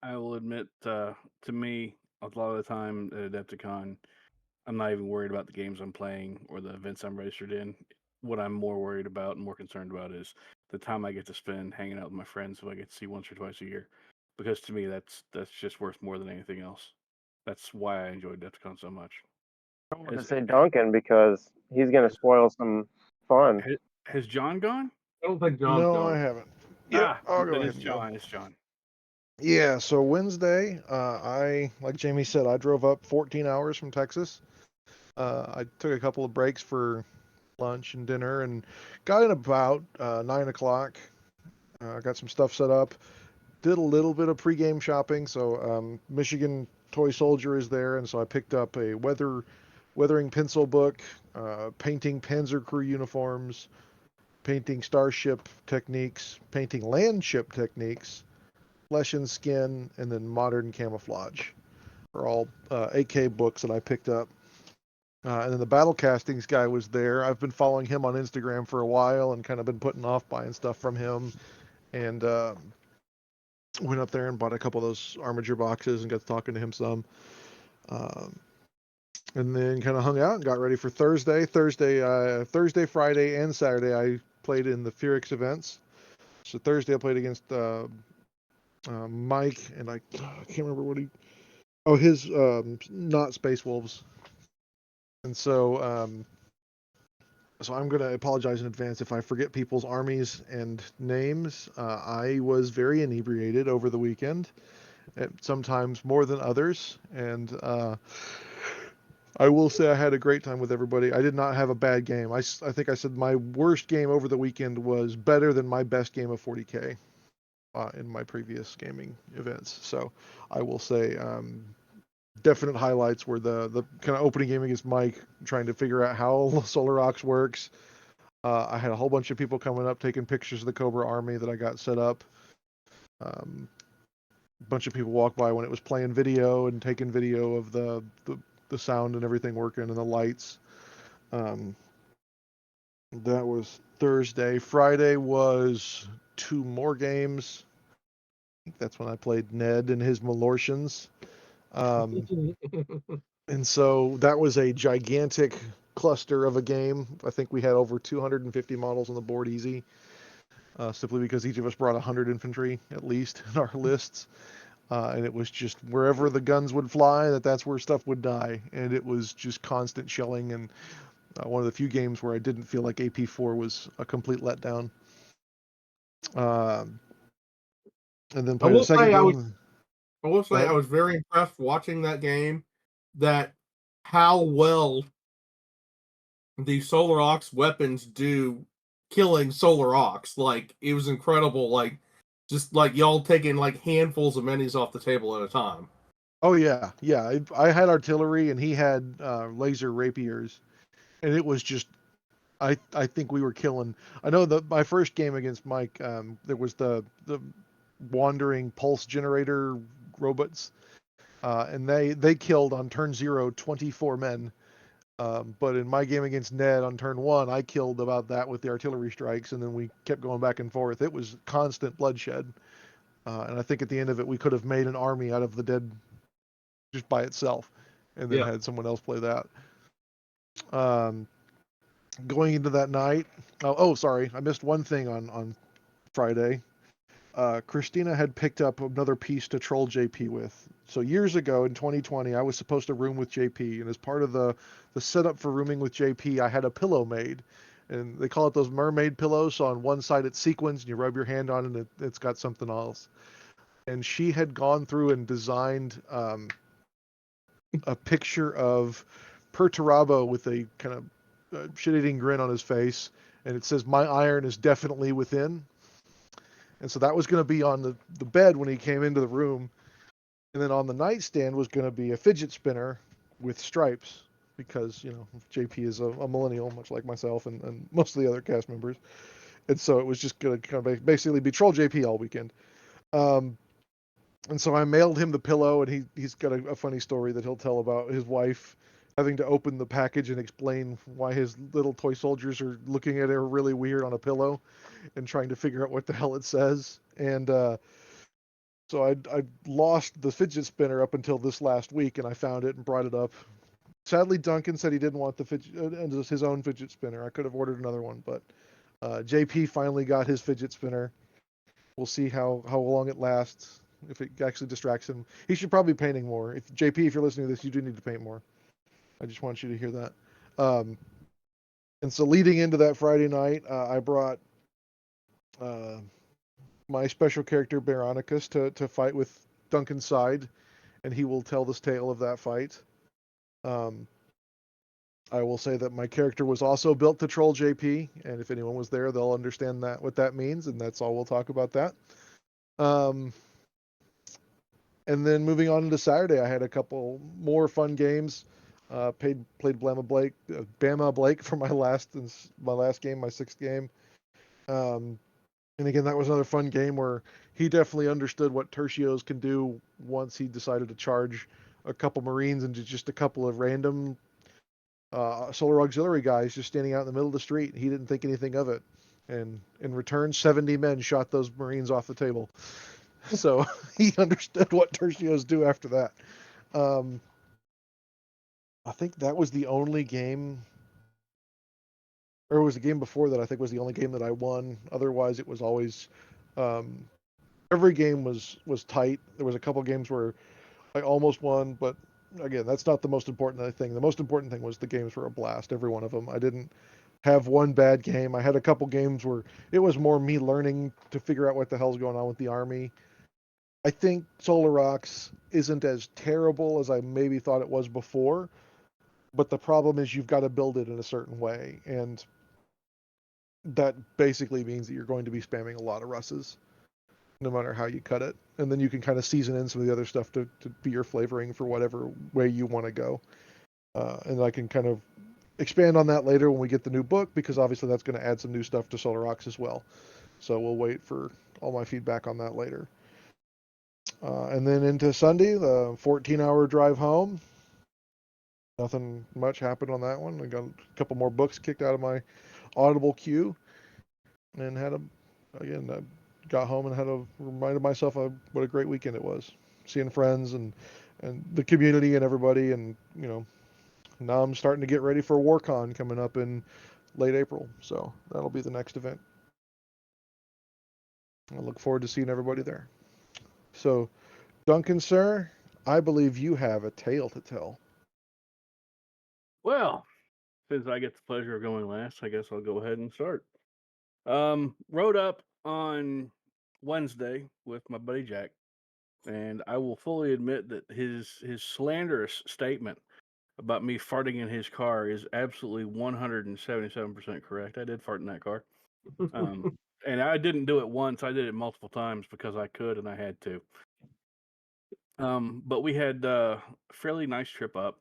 I will admit, to me, a lot of the time at Adepticon, I'm not even worried about the games I'm playing or the events I'm registered in. What I'm more worried about and more concerned about is the time I get to spend hanging out with my friends who I get to see once or twice a year. Because to me, that's just worth more than anything else. That's why I enjoy Adepticon so much. I don't want to say Duncan because he's going to spoil some fun. Has John gone? I don't think John's No, gone. I haven't. Yeah, I'll go then ahead it's and go. John. It's John. Yeah, so Wednesday, I, like Jamie said, I drove up 14 hours from Texas. I took a couple of breaks for lunch and dinner and got in about 9 o'clock. Got some stuff set up. Did a little bit of pregame shopping. So Michigan Toy Soldier is there, and so I picked up a weathering pencil book, painting Panzer Crew uniforms, painting starship techniques, painting landship techniques, flesh and skin, and then modern camouflage are all 8K books that I picked up. And then the battle castings guy was there. I've been following him on Instagram for a while and kind of been putting off buying stuff from him. And went up there and bought a couple of those Armiger boxes and got to talking to him some. And then kind of hung out and got ready for Thursday. Thursday, Friday, and Saturday I played in the Furix events. So Thursday I played against Mike, and I can't remember what he... Oh, his not Space Wolves. And so so I'm going to apologize in advance if I forget people's armies and names. I was very inebriated over the weekend, sometimes more than others, and I will say I had a great time with everybody. I did not have a bad game. I think I said my worst game over the weekend was better than my best game of 40K in my previous gaming events. So I will say definite highlights were the kind of opening game against Mike, trying to figure out how Solar Ox works. I had a whole bunch of people coming up taking pictures of the Cobra army that I got set up. A bunch of people walked by when it was playing video and taking video of the sound and everything working and the lights. That was Thursday. Friday was 2 more games. I think that's when I played Ned and his Malortians. And so that was a gigantic cluster of a game. I think we had over 250 models on the board easy, simply because each of us brought 100 infantry at least in our lists. And it was just wherever the guns would fly, that's where stuff would die. And it was just constant shelling, and one of the few games where I didn't feel like AP4 was a complete letdown. And then played the second game. I will say I was very impressed watching that game, that how well the Solar Ox weapons do killing Solar Ox. Like, it was incredible. Like, just like y'all taking like handfuls of minis off the table at a time. Oh yeah. I had artillery and he had laser rapiers, and it was just, I think we were killing. I know that my first game against Mike, there was the wandering pulse generator robots, and they killed on turn 0 24 men. But in my game against Ned on turn 1, I killed about that with the artillery strikes, and then we kept going back and forth. It was constant bloodshed. And I think at the end of it, we could have made an army out of the dead just by itself, and then had someone else play that. Going into that night, sorry, I missed one thing on Friday. Christina had picked up another piece to troll JP with. So years ago in 2020, I was supposed to room with JP, and as part of the setup for rooming with JP, I had a pillow made, and they call it those mermaid pillows. So on one side it's sequins, and you rub your hand on it, and it's got something else. And she had gone through and designed a picture of Perturabo with a kind of shit-eating grin on his face, and it says, "My iron is definitely within." And so that was going to be on the bed when he came into the room. And then on the nightstand was going to be a fidget spinner with stripes, because, JP is a millennial, much like myself and most of the other cast members. And so it was just going to kind of basically be troll JP all weekend. And so I mailed him the pillow, and he's got a funny story that he'll tell about his wife having to open the package and explain why his little toy soldiers are looking at her really weird on a pillow and trying to figure out what the hell it says. And so I lost the fidget spinner up until this last week, and I found it and brought it up. Sadly, Duncan said he didn't want his own fidget spinner. I could have ordered another one, but JP finally got his fidget spinner. We'll see how long it lasts, if it actually distracts him. He should probably be painting more. JP, if you're listening to this, you do need to paint more. I just want you to hear that. And so leading into that Friday night, I brought my special character Baronicus to fight with Duncan's side, and he will tell this tale of that fight. I will say that my character was also built to troll JP, and if anyone was there, they'll understand what that means, and that's all we'll talk about that. And then moving on into Saturday, I had a couple more fun games. Played Bama Blake for my last game, my 6th game. And again, that was another fun game where he definitely understood what tertios can do once he decided to charge a couple Marines into just a couple of random Solar Auxiliary guys just standing out in the middle of the street. He didn't think anything of it. And in return, 70 men shot those Marines off the table. So he understood what tertios do after that. I think that was the only game, or it was the game before that I think was the only game that I won. Otherwise, it was always every game was tight. There was a couple games where I almost won, but again, that's not the most important thing. The most important thing was the games were a blast, every one of them. I didn't have one bad game. I had a couple games where it was more me learning to figure out what the hell's going on with the army. I think Solar Rocks isn't as terrible as I maybe thought it was before, but the problem is you've got to build it in a certain way, and that basically means that you're going to be spamming a lot of Russes, no matter how you cut it. And then you can kind of season in some of the other stuff to be your flavoring for whatever way you want to go. And I can kind of expand on that later when we get the new book, because obviously that's going to add some new stuff to Solar Rocks as well. So we'll wait for all my feedback on that later. And then into Sunday, the 14-hour drive home. Nothing much happened on that one. I got a couple more books kicked out of my Audible queue, and got home and had to reminded myself of what a great weekend it was, seeing friends and the community and everybody, and now I'm starting to get ready for WarCon coming up in late April, so that'll be the next event. I look forward to seeing everybody there. So, Duncan, sir, I believe you have a tale to tell. Well, since I get the pleasure of going last, I guess I'll go ahead and start. Rode up on Wednesday with my buddy Jack, and I will fully admit that his slanderous statement about me farting in his car is absolutely 177% correct. I did fart in that car. And I didn't do it once, I did it multiple times because I could and I had to. But we had a fairly nice trip up.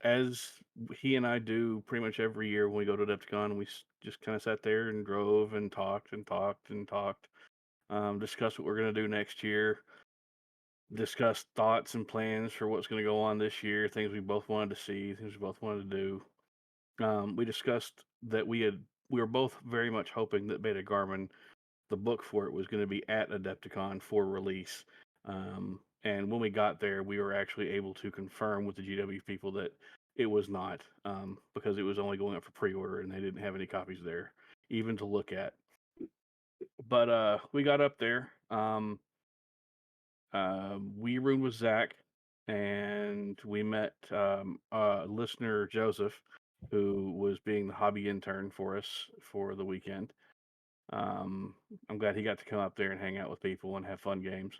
As he and I do pretty much every year when we go to Adepticon, we just kind of sat there and drove and talked and talked and talked. Discussed what we're going to do next year. Discussed thoughts and plans for what's going to go on this year, things we both wanted to see, things we both wanted to do. We discussed that we were both very much hoping that Beta Garmin, the book for it, was going to be at Adepticon for release. And when we got there, we were actually able to confirm with the GW people that it was not, because it was only going up for pre-order and they didn't have any copies there, even to look at. But we got up there. We roomed with Zach, and we met listener Joseph, who was being the hobby intern for us for the weekend. I'm glad he got to come up there and hang out with people and have fun games.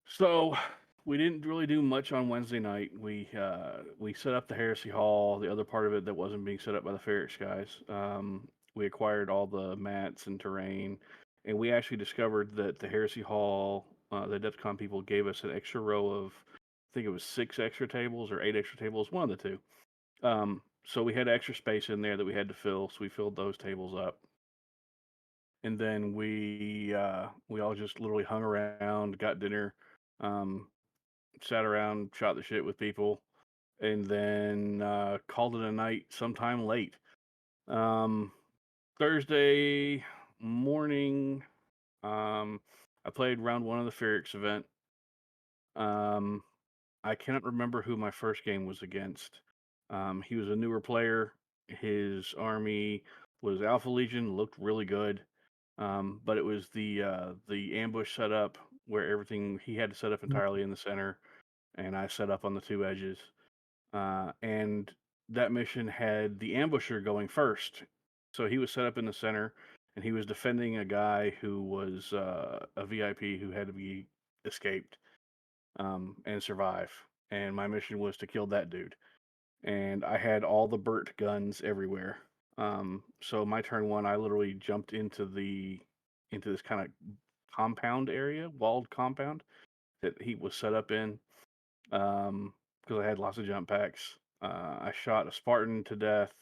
So we didn't really do much on Wednesday night. We set up the Heresy Hall, the other part of it that wasn't being set up by the Ferrex guys. We acquired all the mats and terrain, and we actually discovered that the Heresy Hall, the Adepticon people gave us an extra row of, I think it was 6 extra tables or 8 extra tables, one of the two. So we had extra space in there that we had to fill, so we filled those tables up. And then we all just literally hung around, got dinner, sat around, shot the shit with people, and then called it a night sometime late. Thursday morning, I played round 1 of the Ferrex event. I cannot remember who my first game was against. He was a newer player. His army was Alpha Legion, looked really good. But it was the ambush setup where everything he had to set up entirely in the center, and I set up on the 2 edges. And that mission had the ambusher going first, so he was set up in the center, and he was defending a guy who was a VIP who had to be escaped and survive. And my mission was to kill that dude. And I had all the Burt guns everywhere. So my turn 1, I literally jumped into this kind of compound area, walled compound that he was set up in, because I had lots of jump packs. I shot a Spartan to death.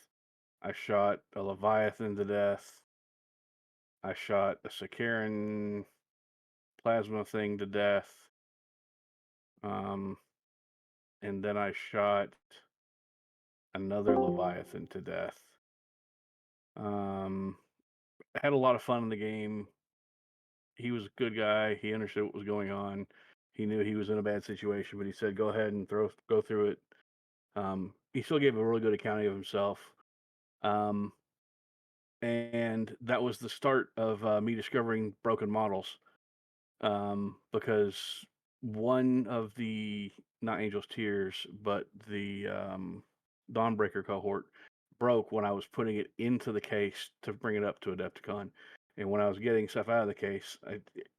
I shot a Leviathan to death. I shot a Sakaran plasma thing to death. And then I shot another Leviathan to death. I had a lot of fun in the game. He was a good guy. He understood what was going on. He knew he was in a bad situation, but he said, "Go ahead and go through it." He still gave a really good accounting of himself. And that was the start of me discovering broken models. Because one of the, not Angel's Tears, but the Dawnbreaker cohort broke when I was putting it into the case to bring it up to Adepticon. And when I was getting stuff out of the case,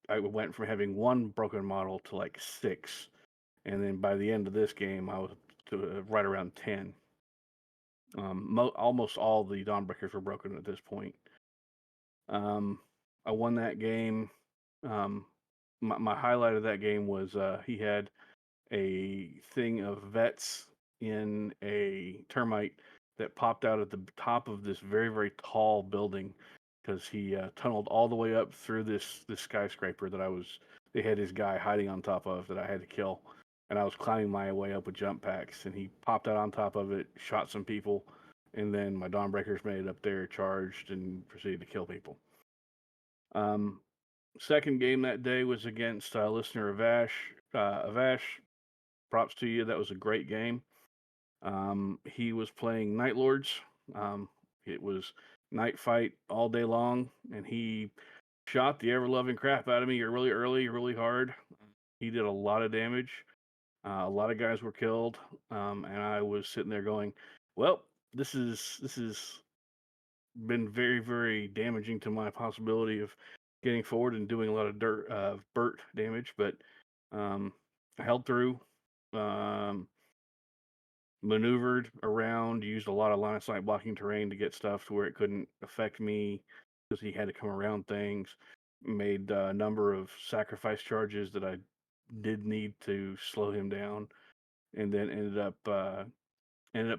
I went from having one broken model to like 6. And then by the end of this game, I was to right around 10. Almost all the Dawnbreakers were broken at this point. I won that game. My highlight of that game was he had a thing of vets in a termite that popped out at the top of this very, very tall building because he tunneled all the way up through this skyscraper that they had his guy hiding on top of that I had to kill. And I was climbing my way up with jump packs, and he popped out on top of it, shot some people, and then my Dawnbreakers made it up there, charged, and proceeded to kill people. Second game that day was against listener Avash. Avash, props to you. That was a great game. He was playing Night Lords. It was night fight all day long, and he shot the ever-loving crap out of me really early, really hard. He did a lot of damage. A lot of guys were killed, and I was sitting there going, "Well, this is been very, very damaging to my possibility of getting forward and doing a lot of Burt damage, but I held through, maneuvered around, used a lot of line of sight blocking terrain to get stuff to where it couldn't affect me because he had to come around things, made a number of sacrifice charges that I did need to slow him down, and then ended up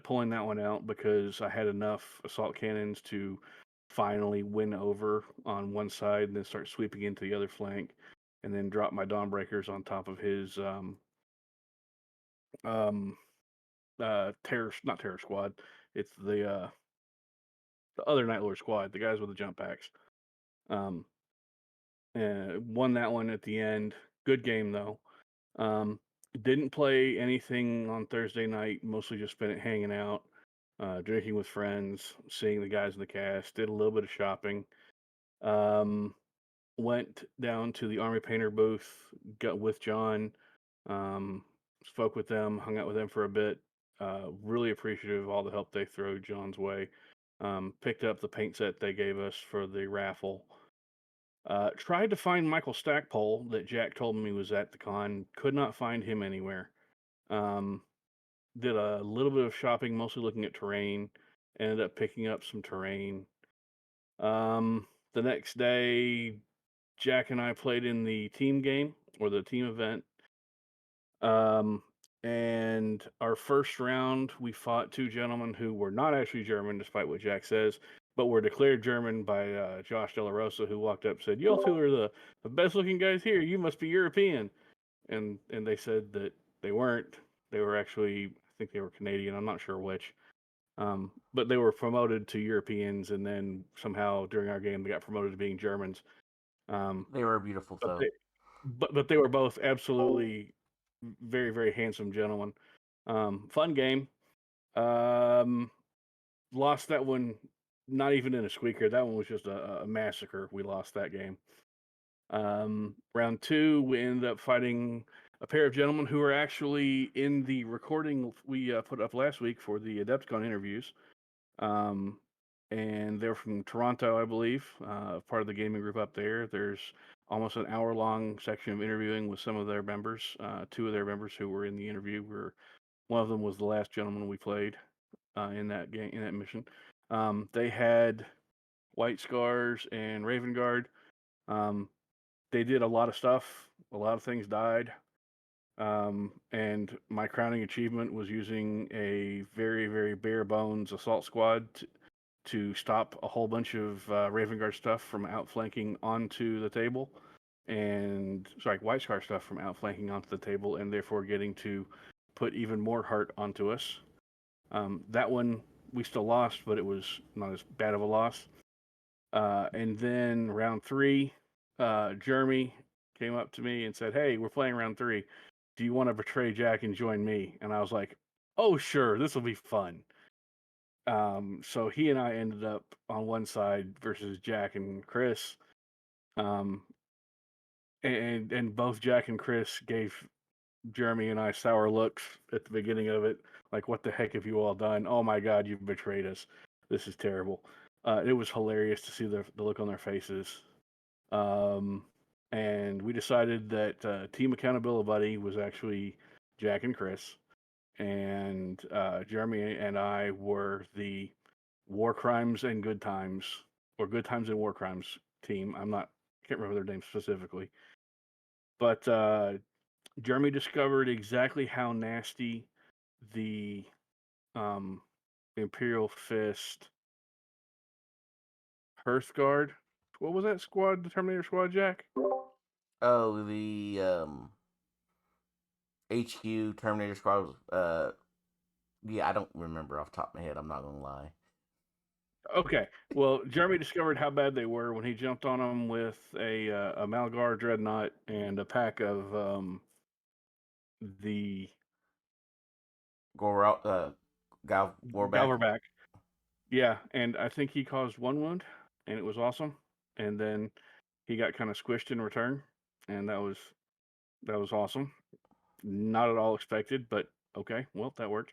pulling that one out because I had enough assault cannons to finally win over on one side and then start sweeping into the other flank, and then drop my Dawnbreakers on top of his not terror squad. It's the other Night Lord squad, the guys with the jump packs. And won that one at the end. Good game though. Didn't play anything on Thursday night. Mostly just spent it hanging out, drinking with friends, seeing the guys in the cast. Did a little bit of shopping. Went down to the Army Painter booth, got with John, spoke with them, hung out with them for a bit. Really appreciative of all the help they threw John's way. Picked up the paint set they gave us for the raffle. Tried to find Michael Stackpole that Jack told me was at the con. Could not find him anywhere. Did a little bit of shopping, mostly looking at terrain. Ended up picking up some terrain. The next day, Jack and I played in the team game or the team event. And our first round, we fought 2 gentlemen who were not actually German, despite what Jack says, but were declared German by Josh De La Rosa, who walked up and said, "You two are the best looking guys here. You must be European." And they said that they weren't. They were actually, I think they were Canadian. I'm not sure which. But they were promoted to Europeans, and then somehow during our game they got promoted to being Germans. They were beautiful, though. But they were both absolutely very, very handsome gentlemen. Fun game. Lost that one, not even in a squeaker. That one was just a massacre. We lost that game. Round 2, we ended up fighting a pair of gentlemen who were actually in the recording we put up last week for the Adepticon interviews. And they're from Toronto, I believe, part of the gaming group up there. There's almost an hour-long section of interviewing with some of their members. 2 of their members who were in the interview one of them was the last gentleman we played in that game, in that mission. They had White Scars and Raven Guard. They did a lot of stuff. A lot of things died. And my crowning achievement was using a very, very bare bones assault squad to stop a whole bunch of Raven Guard stuff from outflanking onto the table, and White Scar stuff from outflanking onto the table, and therefore getting to put even more heart onto us. That one we still lost, but it was not as bad of a loss. And then round 3, Jeremy came up to me and said, "Hey, we're playing round 3. Do you want to betray Jack and join me?" And I was like, "Oh, sure, this will be fun." So he and I ended up on one side versus Jack and Chris. And both Jack and Chris gave Jeremy and I sour looks at the beginning of it, like, "What the heck have you all done? Oh my God, you've betrayed us. This is terrible." It was hilarious to see the look on their faces. And we decided that Team Accountability Buddy was actually Jack and Chris, and Jeremy and I were the War Crimes and Good Times, or Good Times and War Crimes team. Can't remember their names specifically, but Jeremy discovered exactly how nasty the Imperial Fist Hearthguard. What was that squad? The Terminator squad, Jack? Oh, the HQ Terminator squad. Yeah, I don't remember off the top of my head. I'm not gonna lie. Okay, well, Jeremy discovered how bad they were when he jumped on them with a Malgar Dreadnought and a pack of the Warback. Galverback. Yeah, and I think he caused 1 wound, and it was awesome. And then he got kind of squished in return, and that was awesome. Not at all expected, but okay, well, that worked.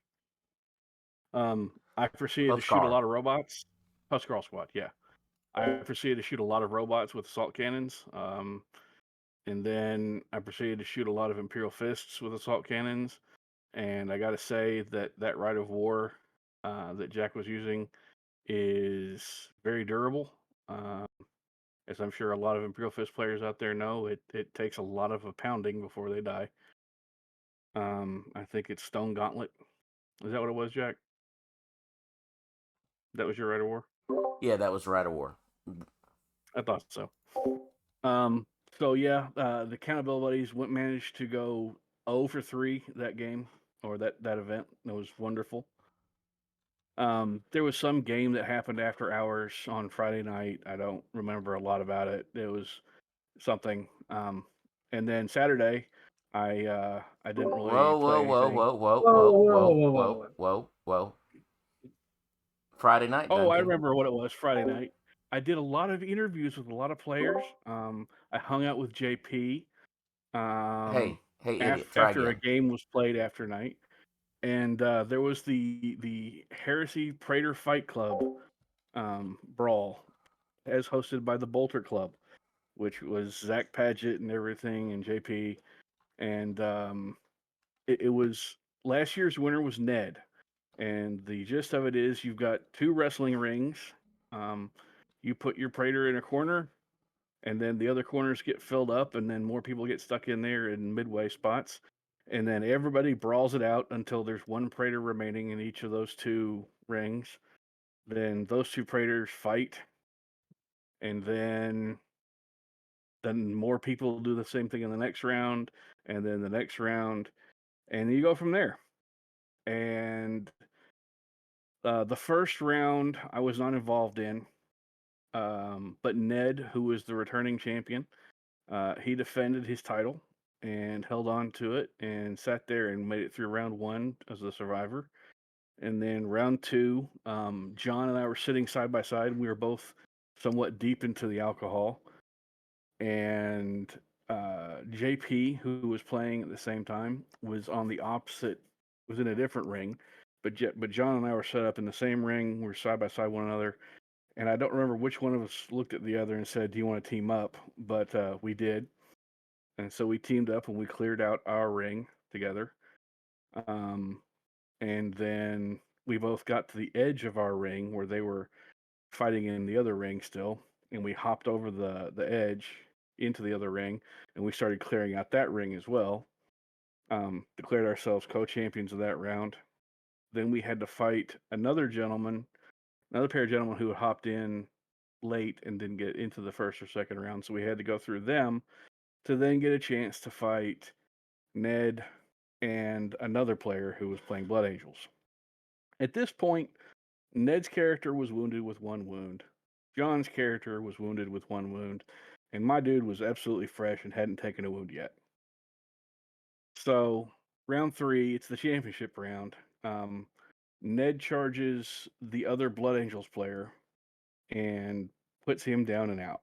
I proceeded to shoot a lot of robots. Huskarl squad, yeah. I proceeded to shoot a lot of robots with assault cannons. And then I proceeded to shoot a lot of Imperial Fists with assault cannons. And I got to say that Rite of War that Jack was using is very durable. As I'm sure a lot of Imperial Fist players out there know, it takes a lot of a pounding before they die. I think it's Stone Gauntlet. Is that what it was, Jack? That was your Rite of War? Yeah, that was Rite of War. I thought so. So yeah, the Accountability Buddies managed to go 0 for 3 that game, or that event. It was wonderful. There was some game that happened after hours on Friday night. I don't remember a lot about it. It was something. And then Saturday, I didn't really play anything. Whoa. Friday night, Duncan. Oh, I remember what it was. Friday night. I did a lot of interviews with a lot of players. I hung out with JP. Hey, idiot! After a game was played after night, and there was the Heresy Praetor Fight Club brawl, as hosted by the Bolter Club, which was Zach Paget and everything, and JP, and it was last year's winner was Ned, and the gist of it is you've got 2 wrestling rings. You put your Praetor in a corner, and then the other corners get filled up, and then more people get stuck in there in midway spots, and then everybody brawls it out until there's 1 Praetor remaining in each of those 2 rings. Then those 2 Praetors fight, and then more people do the same thing in the next round, and then the next round, and you go from there. And the first round I was not involved in, but Ned, who was the returning champion, he defended his title and held on to it and sat there and made it through round 1 as the survivor. And then round 2, John and I were sitting side by side. We were both somewhat deep into the alcohol. And JP, who was playing at the same time, was on the opposite, was in a different ring. But John and I were set up in the same ring. We were side by side one another. And I don't remember which one of us looked at the other and said, "Do you want to team up?" But we did. And so we teamed up and we cleared out our ring together. And then we both got to the edge of our ring where they were fighting in the other ring still. And we hopped over the edge into the other ring, and we started clearing out that ring as well. Declared ourselves co-champions of that round. Then we had to fight another gentleman another pair of gentlemen who had hopped in late and didn't get into the first or second round. So we had to go through them to then get a chance to fight Ned and another player who was playing Blood Angels. At this point, Ned's character was wounded with 1 wound. John's character was wounded with 1 wound. And my dude was absolutely fresh and hadn't taken a wound yet. So, round 3, it's the championship round. Ned charges the other Blood Angels player and puts him down and out.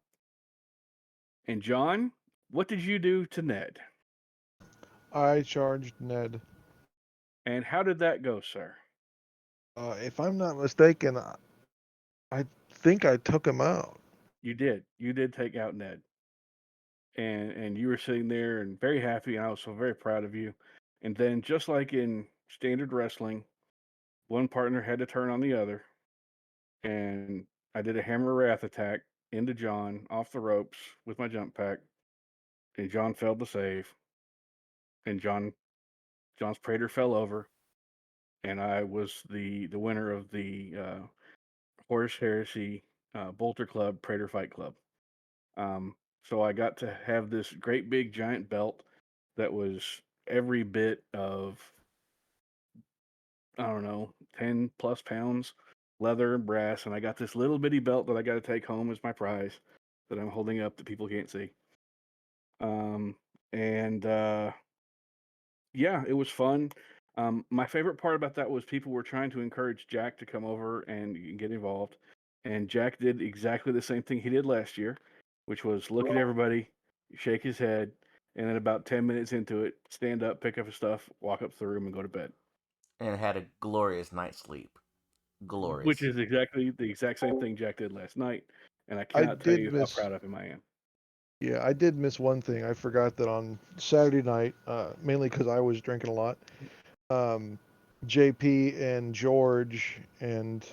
And John, what did you do to Ned? I charged Ned. And how did that go, sir? If I'm not mistaken, I think I took him out. You did. You did take out Ned. And you were sitting there and very happy, and I was so very proud of you. And then, just like in standard wrestling, one partner had to turn on the other, and I did a hammer wrath attack into John off the ropes with my jump pack, and John failed to save, and John's Praetor fell over, and I was the winner of the Horus Heresy Bolter Club Praetor Fight Club. So I got to have this great big giant belt that was every bit of, I don't know, 10 plus pounds, leather and brass. And I got this little bitty belt that I got to take home as my prize that I'm holding up that people can't see. Yeah, it was fun. My favorite part about that was people were trying to encourage Jack to come over and get involved. And Jack did exactly the same thing he did last year, which was look at everybody, shake his head, and then about 10 minutes into it, stand up, pick up his stuff, walk up to the room, and go to bed. And had a glorious night's sleep. Glorious. Which is exactly the exact same thing Jack did last night. And I cannot tell you how proud of him I am. Yeah, I did miss one thing. I forgot that on Saturday night, mainly because I was drinking a lot, JP and George and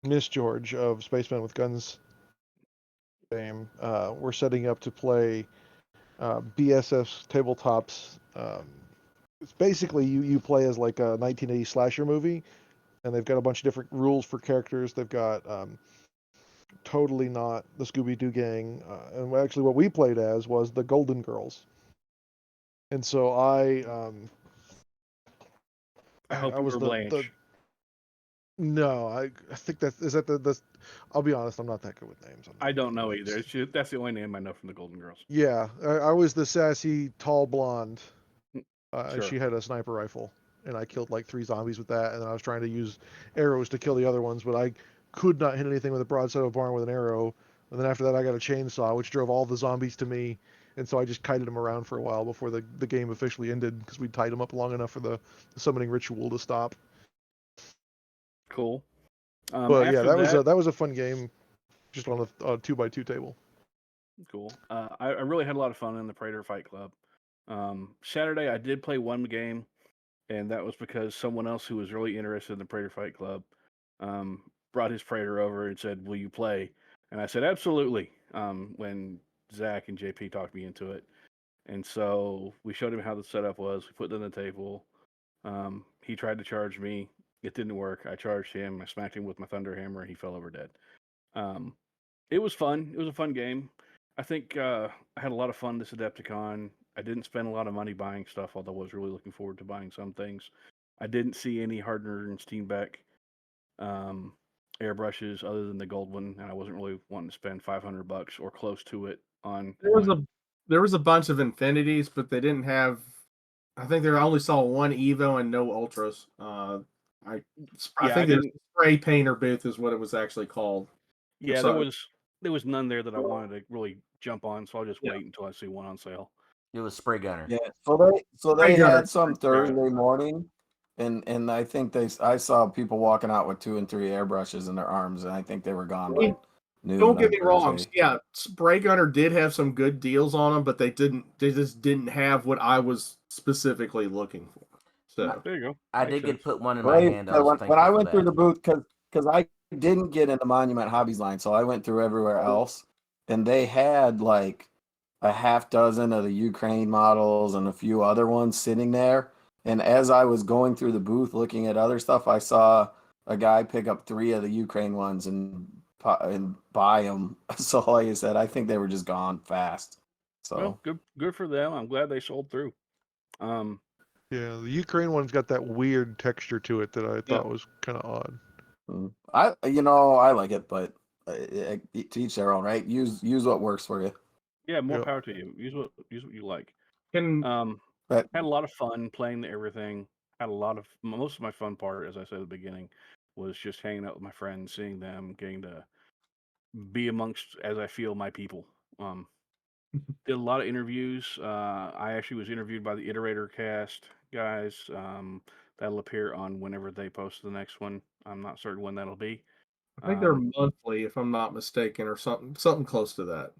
Miss George of Spacemen with Guns fame were setting up to play BSF tabletops. It's basically you play as like a 1980 slasher movie, and they've got a bunch of different rules for characters. They've got totally not the Scooby-Doo gang, and actually what we played as was the Golden Girls. And so I hope I was you were Blanche. No, I think the I'll be honest, I'm not that good with names. I don't know either. It's just, that's the only name I know from the Golden Girls. Yeah, I was the sassy, tall blonde. Sure. And she had a sniper rifle, and I killed like 3 zombies with that, and then I was trying to use arrows to kill the other ones, but I could not hit anything with a broadside of a barn with an arrow. And then after that, I got a chainsaw, which drove all the zombies to me, and so I just kited them around for a while before the game officially ended, because we tied them up long enough for the summoning ritual to stop. Cool. But yeah, that was a fun game, just on a 2x2 table. Cool. I really had a lot of fun in the Praetor Fight Club. Saturday, I did play one game, and that was because someone else who was really interested in the Praetor Fight Club brought his Praetor over and said, "Will you play?" And I said, "Absolutely." When Zach and JP talked me into it, and so we showed him how the setup was. We put it on the table. He tried to charge me. It didn't work. I charged him. I smacked him with my Thunder Hammer. He fell over dead. It was fun. It was a fun game. I think I had a lot of fun this Adepticon. I didn't spend a lot of money buying stuff, although I was really looking forward to buying some things. I didn't see any Hardner and Steenbeck airbrushes other than the gold one, and I wasn't really wanting to spend $500 or close to it on. There was a bunch of Infinities, but they didn't have. I think I only saw one Evo and no Ultras. I think the spray painter booth is what it was actually called. Yeah, there was none there that I wanted to really jump on, so I'll just wait until I see one on sale. It was Spray Gunner. Yeah, so they had some Thursday morning, and I think I saw people walking out with 2 and 3 airbrushes in their arms, and I think they were gone by noon. Don't get me wrong. Yeah, Spray Gunner did have some good deals on them, but they just didn't have what I was specifically looking for. So there you go. I did get put one in my hand. When I went through the booth, because I didn't get in the Monument Hobbies line, so I went through everywhere else, and they had like a half dozen of the Ukraine models and a few other ones sitting there. And as I was going through the booth looking at other stuff, I saw a guy pick up 3 of the Ukraine ones and buy them. So like I said, I think they were just gone fast. So Well, good for them. I'm glad they sold through. Yeah, the Ukraine one's got that weird texture to it that I thought was kind of odd. I like it, but to each their own, right? Use what works for you. Yeah, more Yep. power to you. Use what you like. Can But Had a lot of fun playing everything. Had most of my fun part, as I said at the beginning, was just hanging out with my friends, seeing them, getting to be amongst, as I feel, my people. Did a lot of interviews. I actually was interviewed by the Iterator cast guys. That'll appear on whenever they post the next one. I'm not certain when that'll be. I think they're Um, monthly, if I'm not mistaken, or something close to that.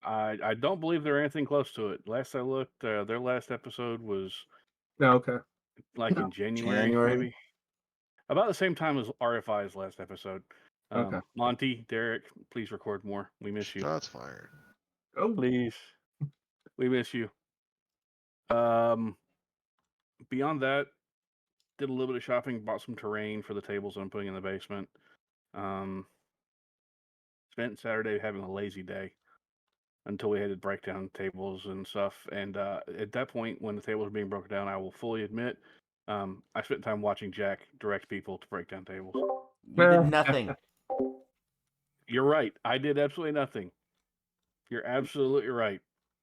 I don't believe they're anything close to it. Last I looked, their last episode was No, okay. like in January, January. maybe about the same time as RFI's last episode. Okay. Monty, Derek, please record more. We miss you. Shots fired. Oh, Please, we miss you. Beyond that, did a little bit of shopping, bought some terrain for the tables I'm putting in the basement. Spent Saturday having a lazy day until we had to break down tables and stuff. And at that point, when the tables were being broken down, I will fully admit, I spent time watching Jack direct people to break down tables. You did nothing. You're right. I did absolutely nothing. You're absolutely right.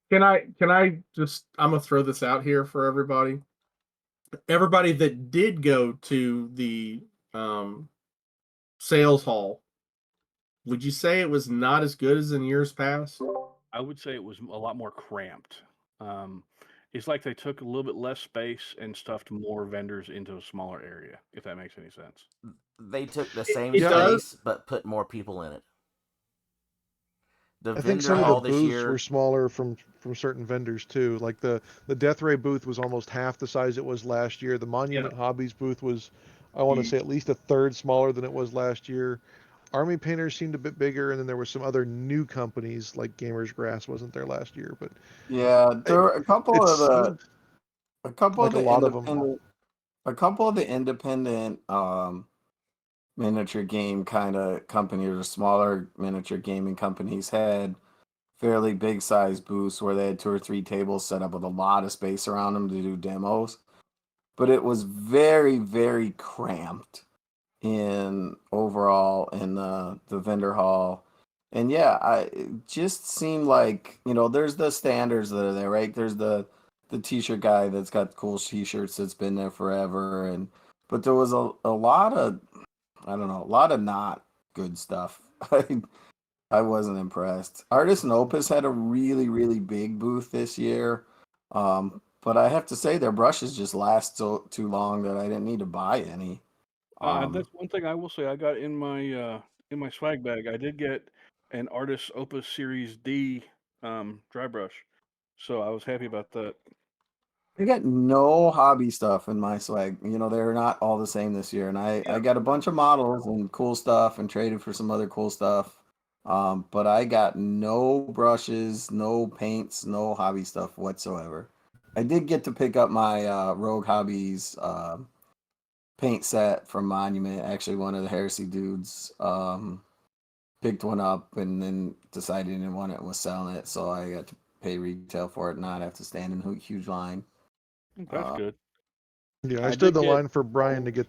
can I just? I'm gonna throw this out here for everybody. Everybody that did go to the sales hall, would you say it was not as good as in years past? I would say it was a lot more cramped. It's like they took a little bit less space and stuffed more vendors into a smaller area, if that makes any sense. They took the same It does. space but put more people in it. The I think vendor some of hall the this booths year. were smaller from certain vendors too. Like the Death Ray booth was almost half the size it was last year. The Monument Hobbies booth was, I want to say, at least a third smaller than it was last year. Army Painters seemed a bit bigger, and then there were some other new companies like Gamers Grass wasn't there last year, but yeah, there were it seemed like a lot of them. a couple of the independent miniature game kind of companies or smaller miniature gaming companies had fairly big size booths where they had 2 or 3 tables set up with a lot of space around them to do demos. But it was very, very cramped overall in the vendor hall. And yeah, it just seemed like, there's the standards that are there, right? There's the t-shirt guy that's got cool t-shirts that's been there forever, but there was a lot of, I don't know, a lot of not good stuff. I wasn't impressed. Artist and Opus had a really, really big booth this year. But I have to say their brushes just last too long that I didn't need to buy any. That's one thing I will say. I got in my swag bag. I did get an Artist Opus Series D dry brush, so I was happy about that. I got no hobby stuff in my swag. They're not all the same this year. And I got a bunch of models and cool stuff and traded for some other cool stuff. But I got no brushes, no paints, no hobby stuff whatsoever. I did get to pick up my Rogue Hobbies paint set from Monument. Actually, one of the Heresy dudes picked one up and then decided he didn't want it and was selling it. So I got to pay retail for it and not have to stand in a huge line. That's good. Yeah, I I stood did the get- line for Brian to get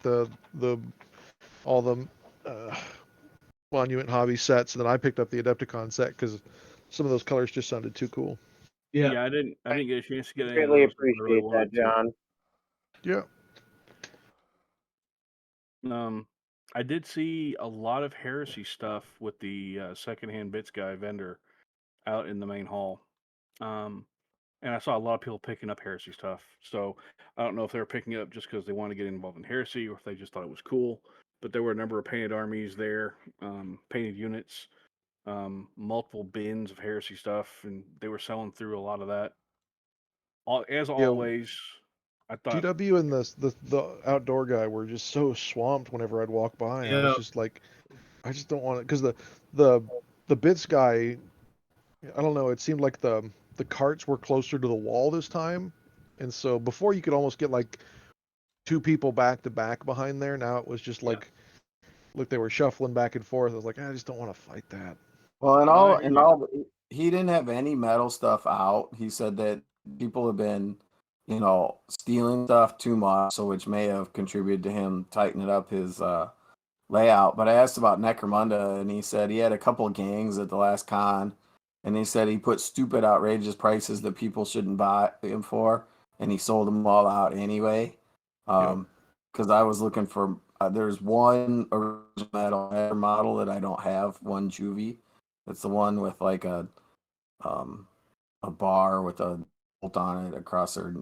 all the Monument Hobby sets, and then I picked up the Adepticon set because some of those colors just sounded too cool. Yeah, I didn't get a chance to get any of Greatly those. I really appreciate that, wanted to. John. Yeah. I did see a lot of Heresy stuff with the secondhand bits guy vendor out in the main hall. And I saw a lot of people picking up Heresy stuff. So I don't know if they were picking it up just because they wanted to get involved in Heresy or if they just thought it was cool. But there were a number of painted armies there, painted units, multiple bins of Heresy stuff, and they were selling through a lot of that. As always, I thought GW and the outdoor guy were just so swamped whenever I'd walk by. And I was just like, I just don't want it because the bits guy, I don't know. It seemed like the carts were closer to the wall this time, and so before you could almost get like 2 people back to back behind there. Now it was just like look, they were shuffling back and forth. I was like, I just don't want to fight that. Well, I hear you. he didn't have any metal stuff out. He said that people have been, stealing stuff too much, so which may have contributed to him tightening up his layout. But I asked about Necromunda, and he said he had a couple of gangs at the last con, and he said he put stupid, outrageous prices that people shouldn't buy him for, and he sold them all out anyway. Because I was looking for, there's one original metal model that I don't have, one Juvie. It's the one with like a bar with a bolt on it across her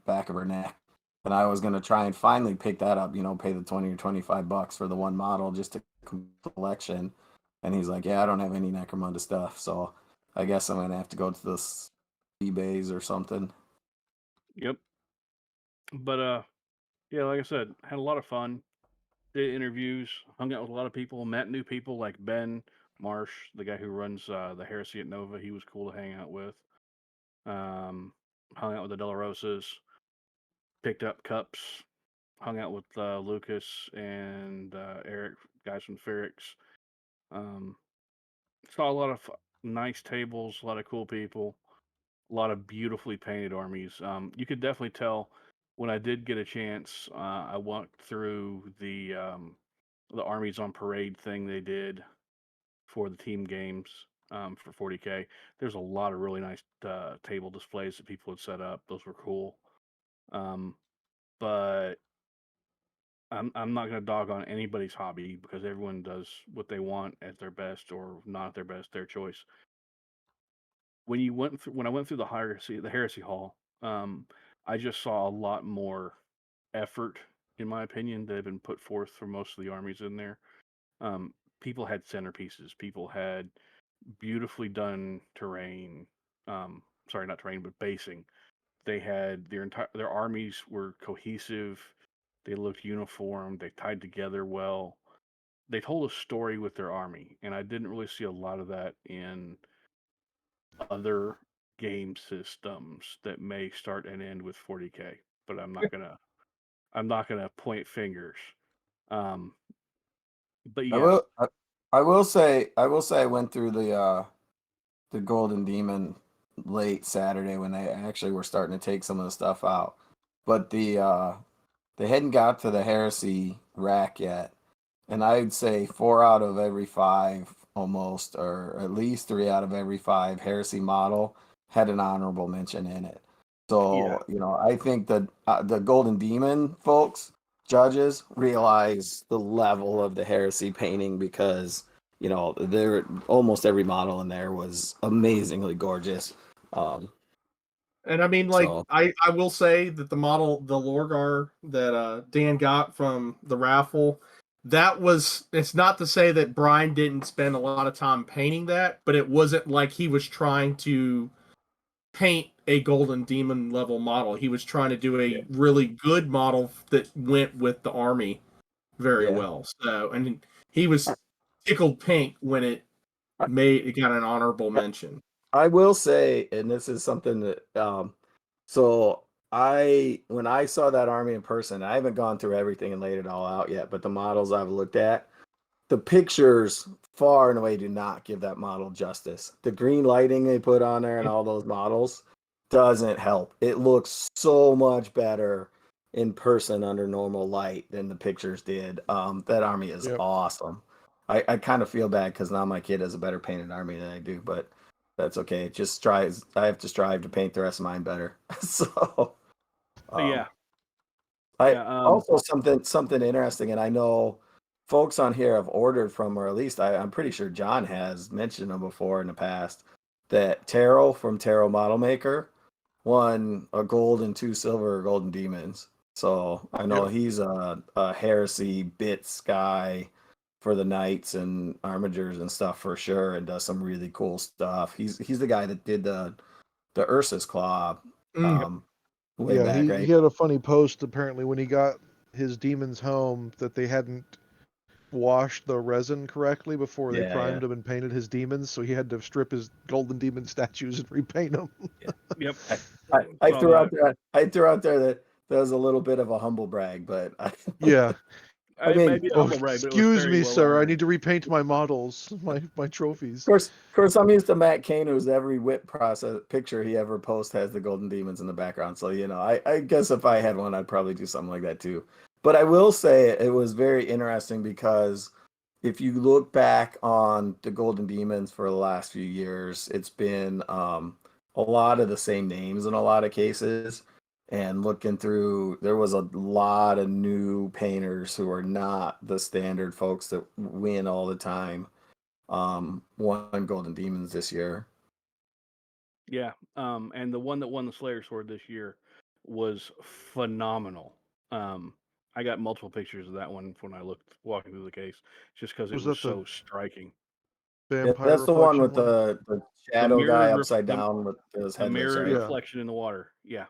back of her neck. And I was gonna try and finally pick that up, pay the $20 or $25 for the one model just to complete the collection. And he's like, "Yeah, I don't have any Necromunda stuff, so I guess I'm gonna have to go to this eBays or something." Yep. But yeah, like I said, had a lot of fun. Did interviews, hung out with a lot of people, met new people like Ben Marsh, the guy who runs the Heresy at Nova. He was cool to hang out with. Hung out with the De La Rosas, picked up cups, hung out with Lucas and Eric, guys from Ferrix. Um, saw a lot of nice tables, a lot of cool people, a lot of beautifully painted armies. You could definitely tell when I did get a chance. I walked through the armies on parade thing they did for the team games for 40K. There's a lot of really nice table displays that people had set up. Those were cool. But I'm not going to dog on anybody's hobby because everyone does what they want at their best or not at their best, their choice. When I went through the Heresy Hall, I just saw a lot more effort, in my opinion, that had been put forth for most of the armies in there. People had centerpieces. People had beautifully done terrain. Sorry, not terrain, but basing. They had their armies were cohesive. They looked uniform. They tied together well. They told a story with their army, and I didn't really see a lot of that in other game systems that may start and end with 40K. But I'm not gonna point fingers. Um, but I yeah, will I will say I went through the Golden Demon late Saturday when they actually were starting to take some of the stuff out. But they hadn't got to the Heresy rack yet. And I'd say 4 out of every 5 almost, or at least 3 out of every 5 Heresy model had an honorable mention in it. So, I think that the Golden Demon folks, judges, realize the level of the Heresy painting because, there almost every model in there was amazingly gorgeous. And I mean, like, So I will say that the Lorgar that Dan got from the raffle, it's not to say that Brian didn't spend a lot of time painting that, but it wasn't like he was trying to paint a Golden Demon level model. He was trying to do a really good model that went with the army very well. So, and he was tickled pink when it got an honorable mention. I will say, and this is something that so when I saw that army in person, I haven't gone through everything and laid it all out yet, but the models I've looked at, the pictures far and away do not give that model justice. The green lighting they put on there and all those models doesn't help. It looks so much better in person under normal light than the pictures did. That army is awesome. I kind of feel bad because now my kid has a better painted army than I do, but that's okay. I have to strive to paint the rest of mine better. So also something interesting, and I know folks on here have ordered from, or at least I'm pretty sure John has mentioned them before in the past, that Taro from Taro Model Maker won a gold and 2 silver Golden Demons. So I know he's a Heresy bits guy for the Knights and Armigers and stuff for sure, and does some really cool stuff. He's the guy that did the Ursus Claw way back, right? He had a funny post apparently when he got his demons home that they hadn't washed the resin correctly before they primed him and painted his demons, so he had to strip his Golden Demon statues and repaint them. Yep. I threw out there that was a little bit of a humble brag, but Yeah. I mean, maybe Oh, humble brag, but it was excuse very me, well sir. I earned. need to repaint my models, my trophies. Of course, I'm used to Matt Kane, who's every whip process picture he ever posts has the Golden Demons in the background. So, I guess if I had one, I'd probably do something like that too. But I will say it was very interesting because if you look back on the Golden Demons for the last few years, it's been a lot of the same names in a lot of cases. And looking through, there was a lot of new painters who are not the standard folks that win all the time. Won Golden Demons this year. Yeah. And the one that won the Slayer Sword this year was phenomenal. I got multiple pictures of that one when I looked walking through the case, just because it Was was that the so striking. Yeah, vampire that's the one reflection with the shadow guy upside down with his the headless, mirrored right? Yeah. reflection in the water. Yeah.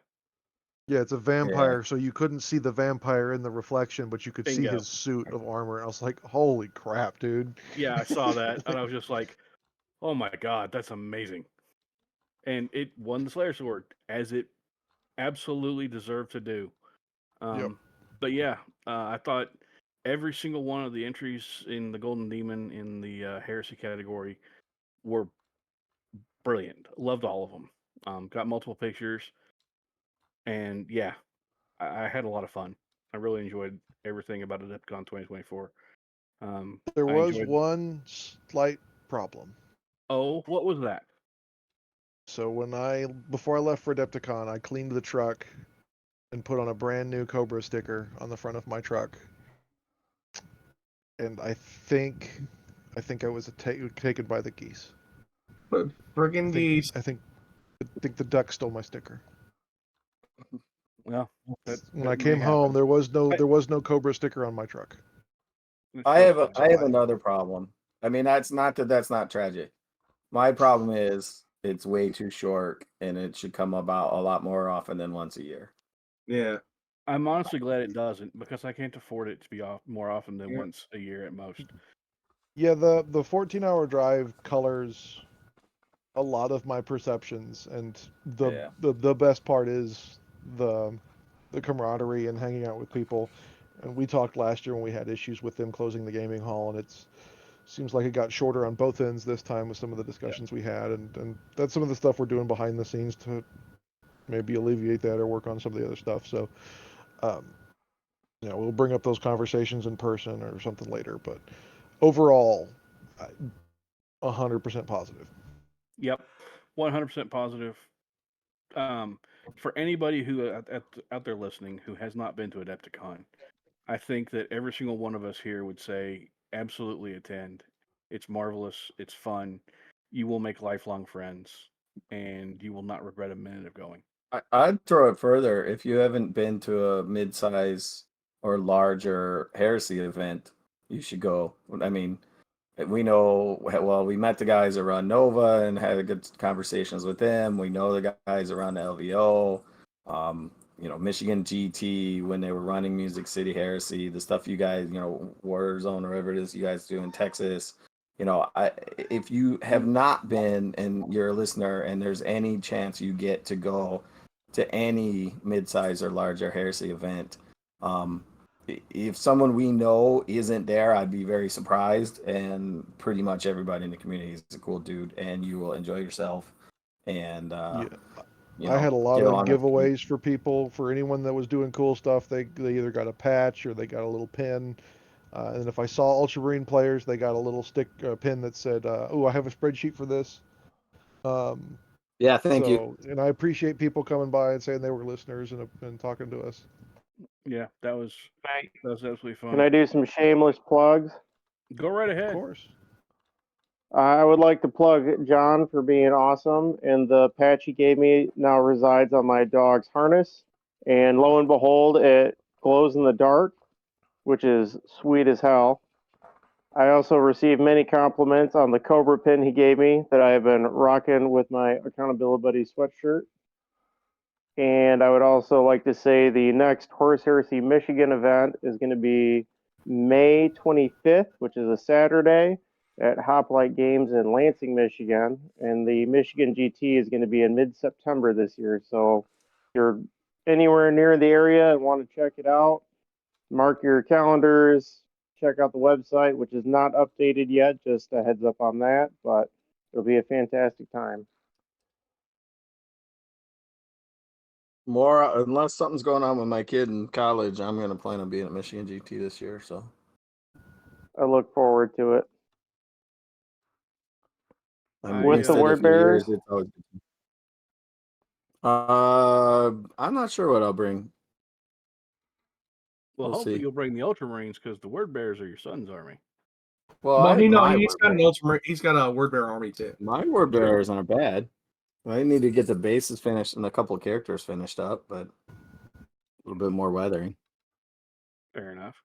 Yeah, it's a vampire, so you couldn't see the vampire in the reflection, but you could see Bingo. his suit of armor. I was like, holy crap, dude. Yeah, I saw that, and I was just like, "Oh my god, that's amazing!" And it won the Slayer Sword, as it absolutely deserved to do. Yep. But yeah, I thought every single one of the entries in the Golden Demon in the Heresy category were brilliant. Loved all of them. Got multiple pictures, and yeah, I had a lot of fun. I really enjoyed everything about Adepticon 2024. There I was enjoyed. one slight problem. Oh, what was that? So before I left for Adepticon, I cleaned the truck and put on a brand new Cobra sticker on the front of my truck. And I think I was taken by the geese. But friggin' geese. I think the duck stole my sticker. Well, When I came home, there was no Cobra sticker on my truck. I have another problem. I mean, that's not tragic. My problem is it's way too short, and it should come about a lot more often than once a year. Yeah. I'm honestly glad it doesn't, because I can't afford it to be off more often than Yeah. once a year at most. Yeah, the 14-hour drive colors a lot of my perceptions, and the best part is the camaraderie and hanging out with people. And we talked last year when we had issues with them closing the gaming hall, and it seems like it got shorter on both ends this time with some of the discussions we had, and that's some of the stuff we're doing behind the scenes to maybe alleviate that or work on some of the other stuff. So, we'll bring up those conversations in person or something later. But overall, 100% positive. Yep, 100% positive. For anybody who out there listening who has not been to Adepticon, I think that every single one of us here would say absolutely attend. It's marvelous. It's fun. You will make lifelong friends, and you will not regret a minute of going. I'd throw it further. If you haven't been to a mid-size or larger heresy event, you should go. I mean, we know, well, we met the guys around Nova and had good conversations with them. We know the guys around the LVO, Michigan GT when they were running Music City Heresy, the stuff you guys, Warzone or whatever it is you guys do in Texas. If you have not been and you're a listener and there's any chance you get to go to any mid-size or larger heresy event, if someone we know isn't there, I'd be very surprised. And pretty much everybody in the community is a cool dude, and you will enjoy yourself. And I had a lot of giveaways for people. For anyone that was doing cool stuff, they either got a patch or they got a little pin. And if I saw Ultramarine players, they got a little pin that said, "Oh, I have a spreadsheet for this." Yeah, thank you. And I appreciate people coming by and saying they were listeners and talking to us. Yeah, that was absolutely fun. Can I do some shameless plugs? Go right ahead. Of course. I would like to plug John for being awesome, and the patch he gave me now resides on my dog's harness. And lo and behold, it glows in the dark, which is sweet as hell. I also received many compliments on the Cobra pin he gave me that I have been rocking with my Accountability Buddies sweatshirt. And I would also like to say the next Horse Heresy Michigan event is going to be May 25th, which is a Saturday, at Hoplite Games in Lansing, Michigan. And the Michigan GT is going to be in mid-September this year. So if you're anywhere near the area and want to check it out, Mark your calendars. Check out the website, which is not updated yet. Just a heads up on that, but it'll be a fantastic time. More unless something's going on with my kid in college, I'm gonna plan on being at Michigan GT this year. So I look forward to it. I With missed the it a word few bearers? years. It's always I'm not sure what I'll bring. Well, We'll hopefully see. you'll bring the Ultramarines because the Word Bearers are your son's army. Well, Well, I have my he's word got an bearer. ultimate. He's got a word bearer army too. My word bearers aren't bad. I need to get the bases finished and a couple of characters finished up, but a little bit more weathering. Fair enough.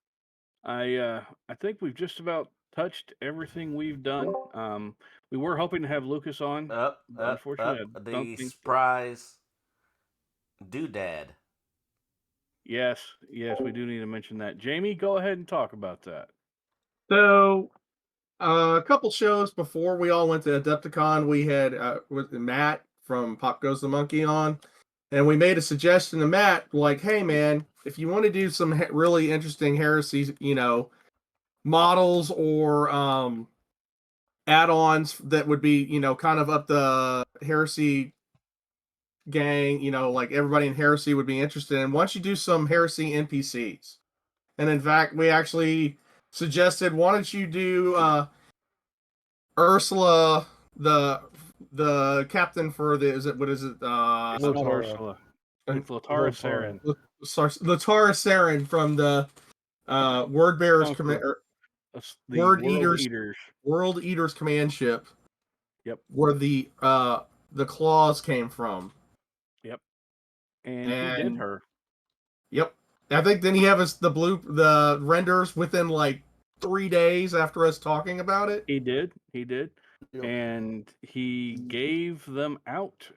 I think we've just about touched everything we've done. We were hoping to have Lucas on. Unfortunately, I don't The think. surprise doodad. Yes, we do need to mention that. Jamie, go ahead and talk about that. So, a couple shows before we all went to Adepticon, we had with Matt from Pop Goes the Monkey on, and we made a suggestion to Matt, like, "Hey, man, if you want to do some really interesting heresies, models or add-ons that would be, kind of up the heresy gang, like everybody in heresy would be interested in. Why don't you do some heresy NPCs?" And in fact, we actually suggested, why don't you do Ursula, the captain for the what is it? It's not Latara. Ursula. It's Latara Saren. Latara Saren from the Word Bearers The Word World Eaters World Eaters command ship. Yep. Where the claws came from. Yep. And he did her. Yep. I think then he have the renders within like 3 days after us talking about it. He did. Yep. And he gave them out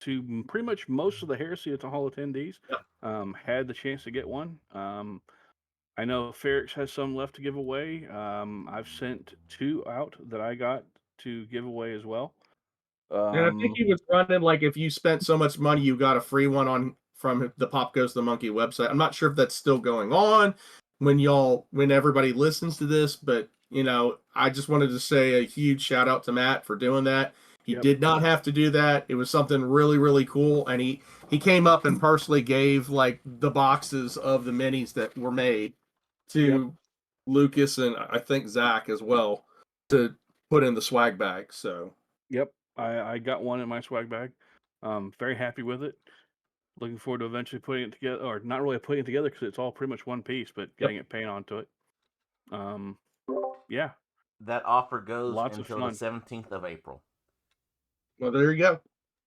to pretty much most of the Heresy at the Hall attendees. Yep. Had the chance to get one. I know Ferrix has some left to give away. I've sent 2 out that I got to give away as well. And I think he was running like if you spent so much money, you got a free one from the Pop Goes the Monkey website. I'm not sure if that's still going on when everybody listens to this, but I just wanted to say a huge shout out to Matt for doing that. He did not have to do that. It was something really, really cool, and he came up and personally gave like the boxes of the minis that were made to Lucas and I think Zach as well to put in the swag bag. So. Yep, I got one in my swag bag. Very happy with it. Looking forward to eventually putting it together, or not really putting it together because it's all pretty much one piece, but getting it paint onto it. Yeah. That offer goes Lots until of the fun. 17th of April. Well, there you go.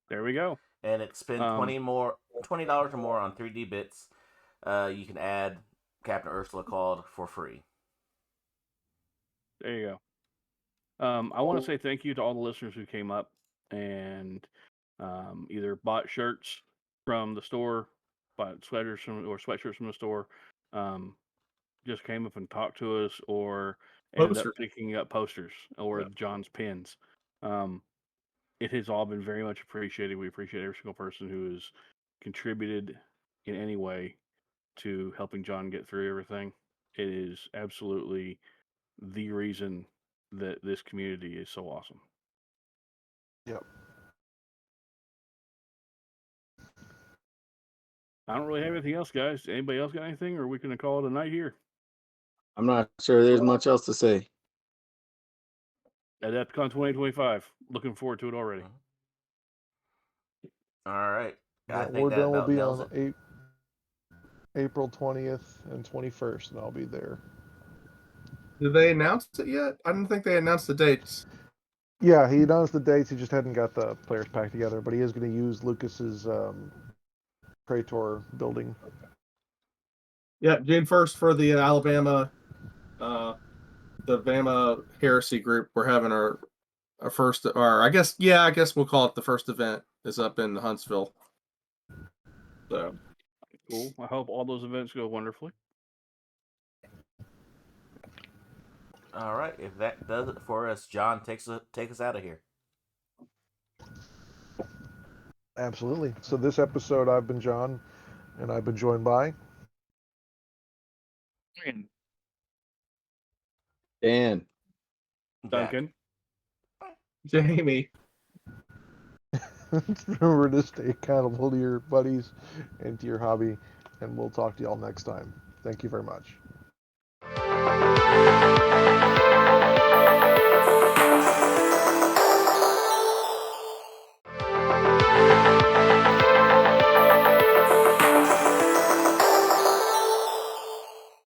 There we go. And it's spend $20 or more on 3D bits. You can add Captain Ursula Called for free. There you go. I want to say thank you to all the listeners who came up and either bought shirts from the store, bought sweatshirts from the store, just came up and talked to us, or ended up picking up posters or John's pins. It has all been very much appreciated. We appreciate every single person who has contributed in any way to helping John get through everything. It is absolutely the reason that this community is so awesome. Yep. I don't really have anything else, guys. Anybody else got anything, or are we going to call it a night here? I'm not sure there's much else to say. Adepticon 2025. Looking forward to it already. All right. Yeah, Wardell will be on April 20th and 21st, and I'll be there. Did they announce it yet? I didn't think they announced the dates. Yeah, he announced the dates. He just hadn't got the players pack together, but he is going to use Lucas's Praetor building. Yeah, June 1st for the Alabama, the Bama Heresy group. We're having our first, or I guess we'll call it the first event is up in Huntsville. So cool. I hope all those events go wonderfully. All right. If that does it for us, John, take us out of here. Absolutely. So this episode, I've been John, and I've been joined by Dan. Duncan. Jamie. Remember to stay accountable to your buddies and to your hobby, and we'll talk to y'all next time. Thank you very much.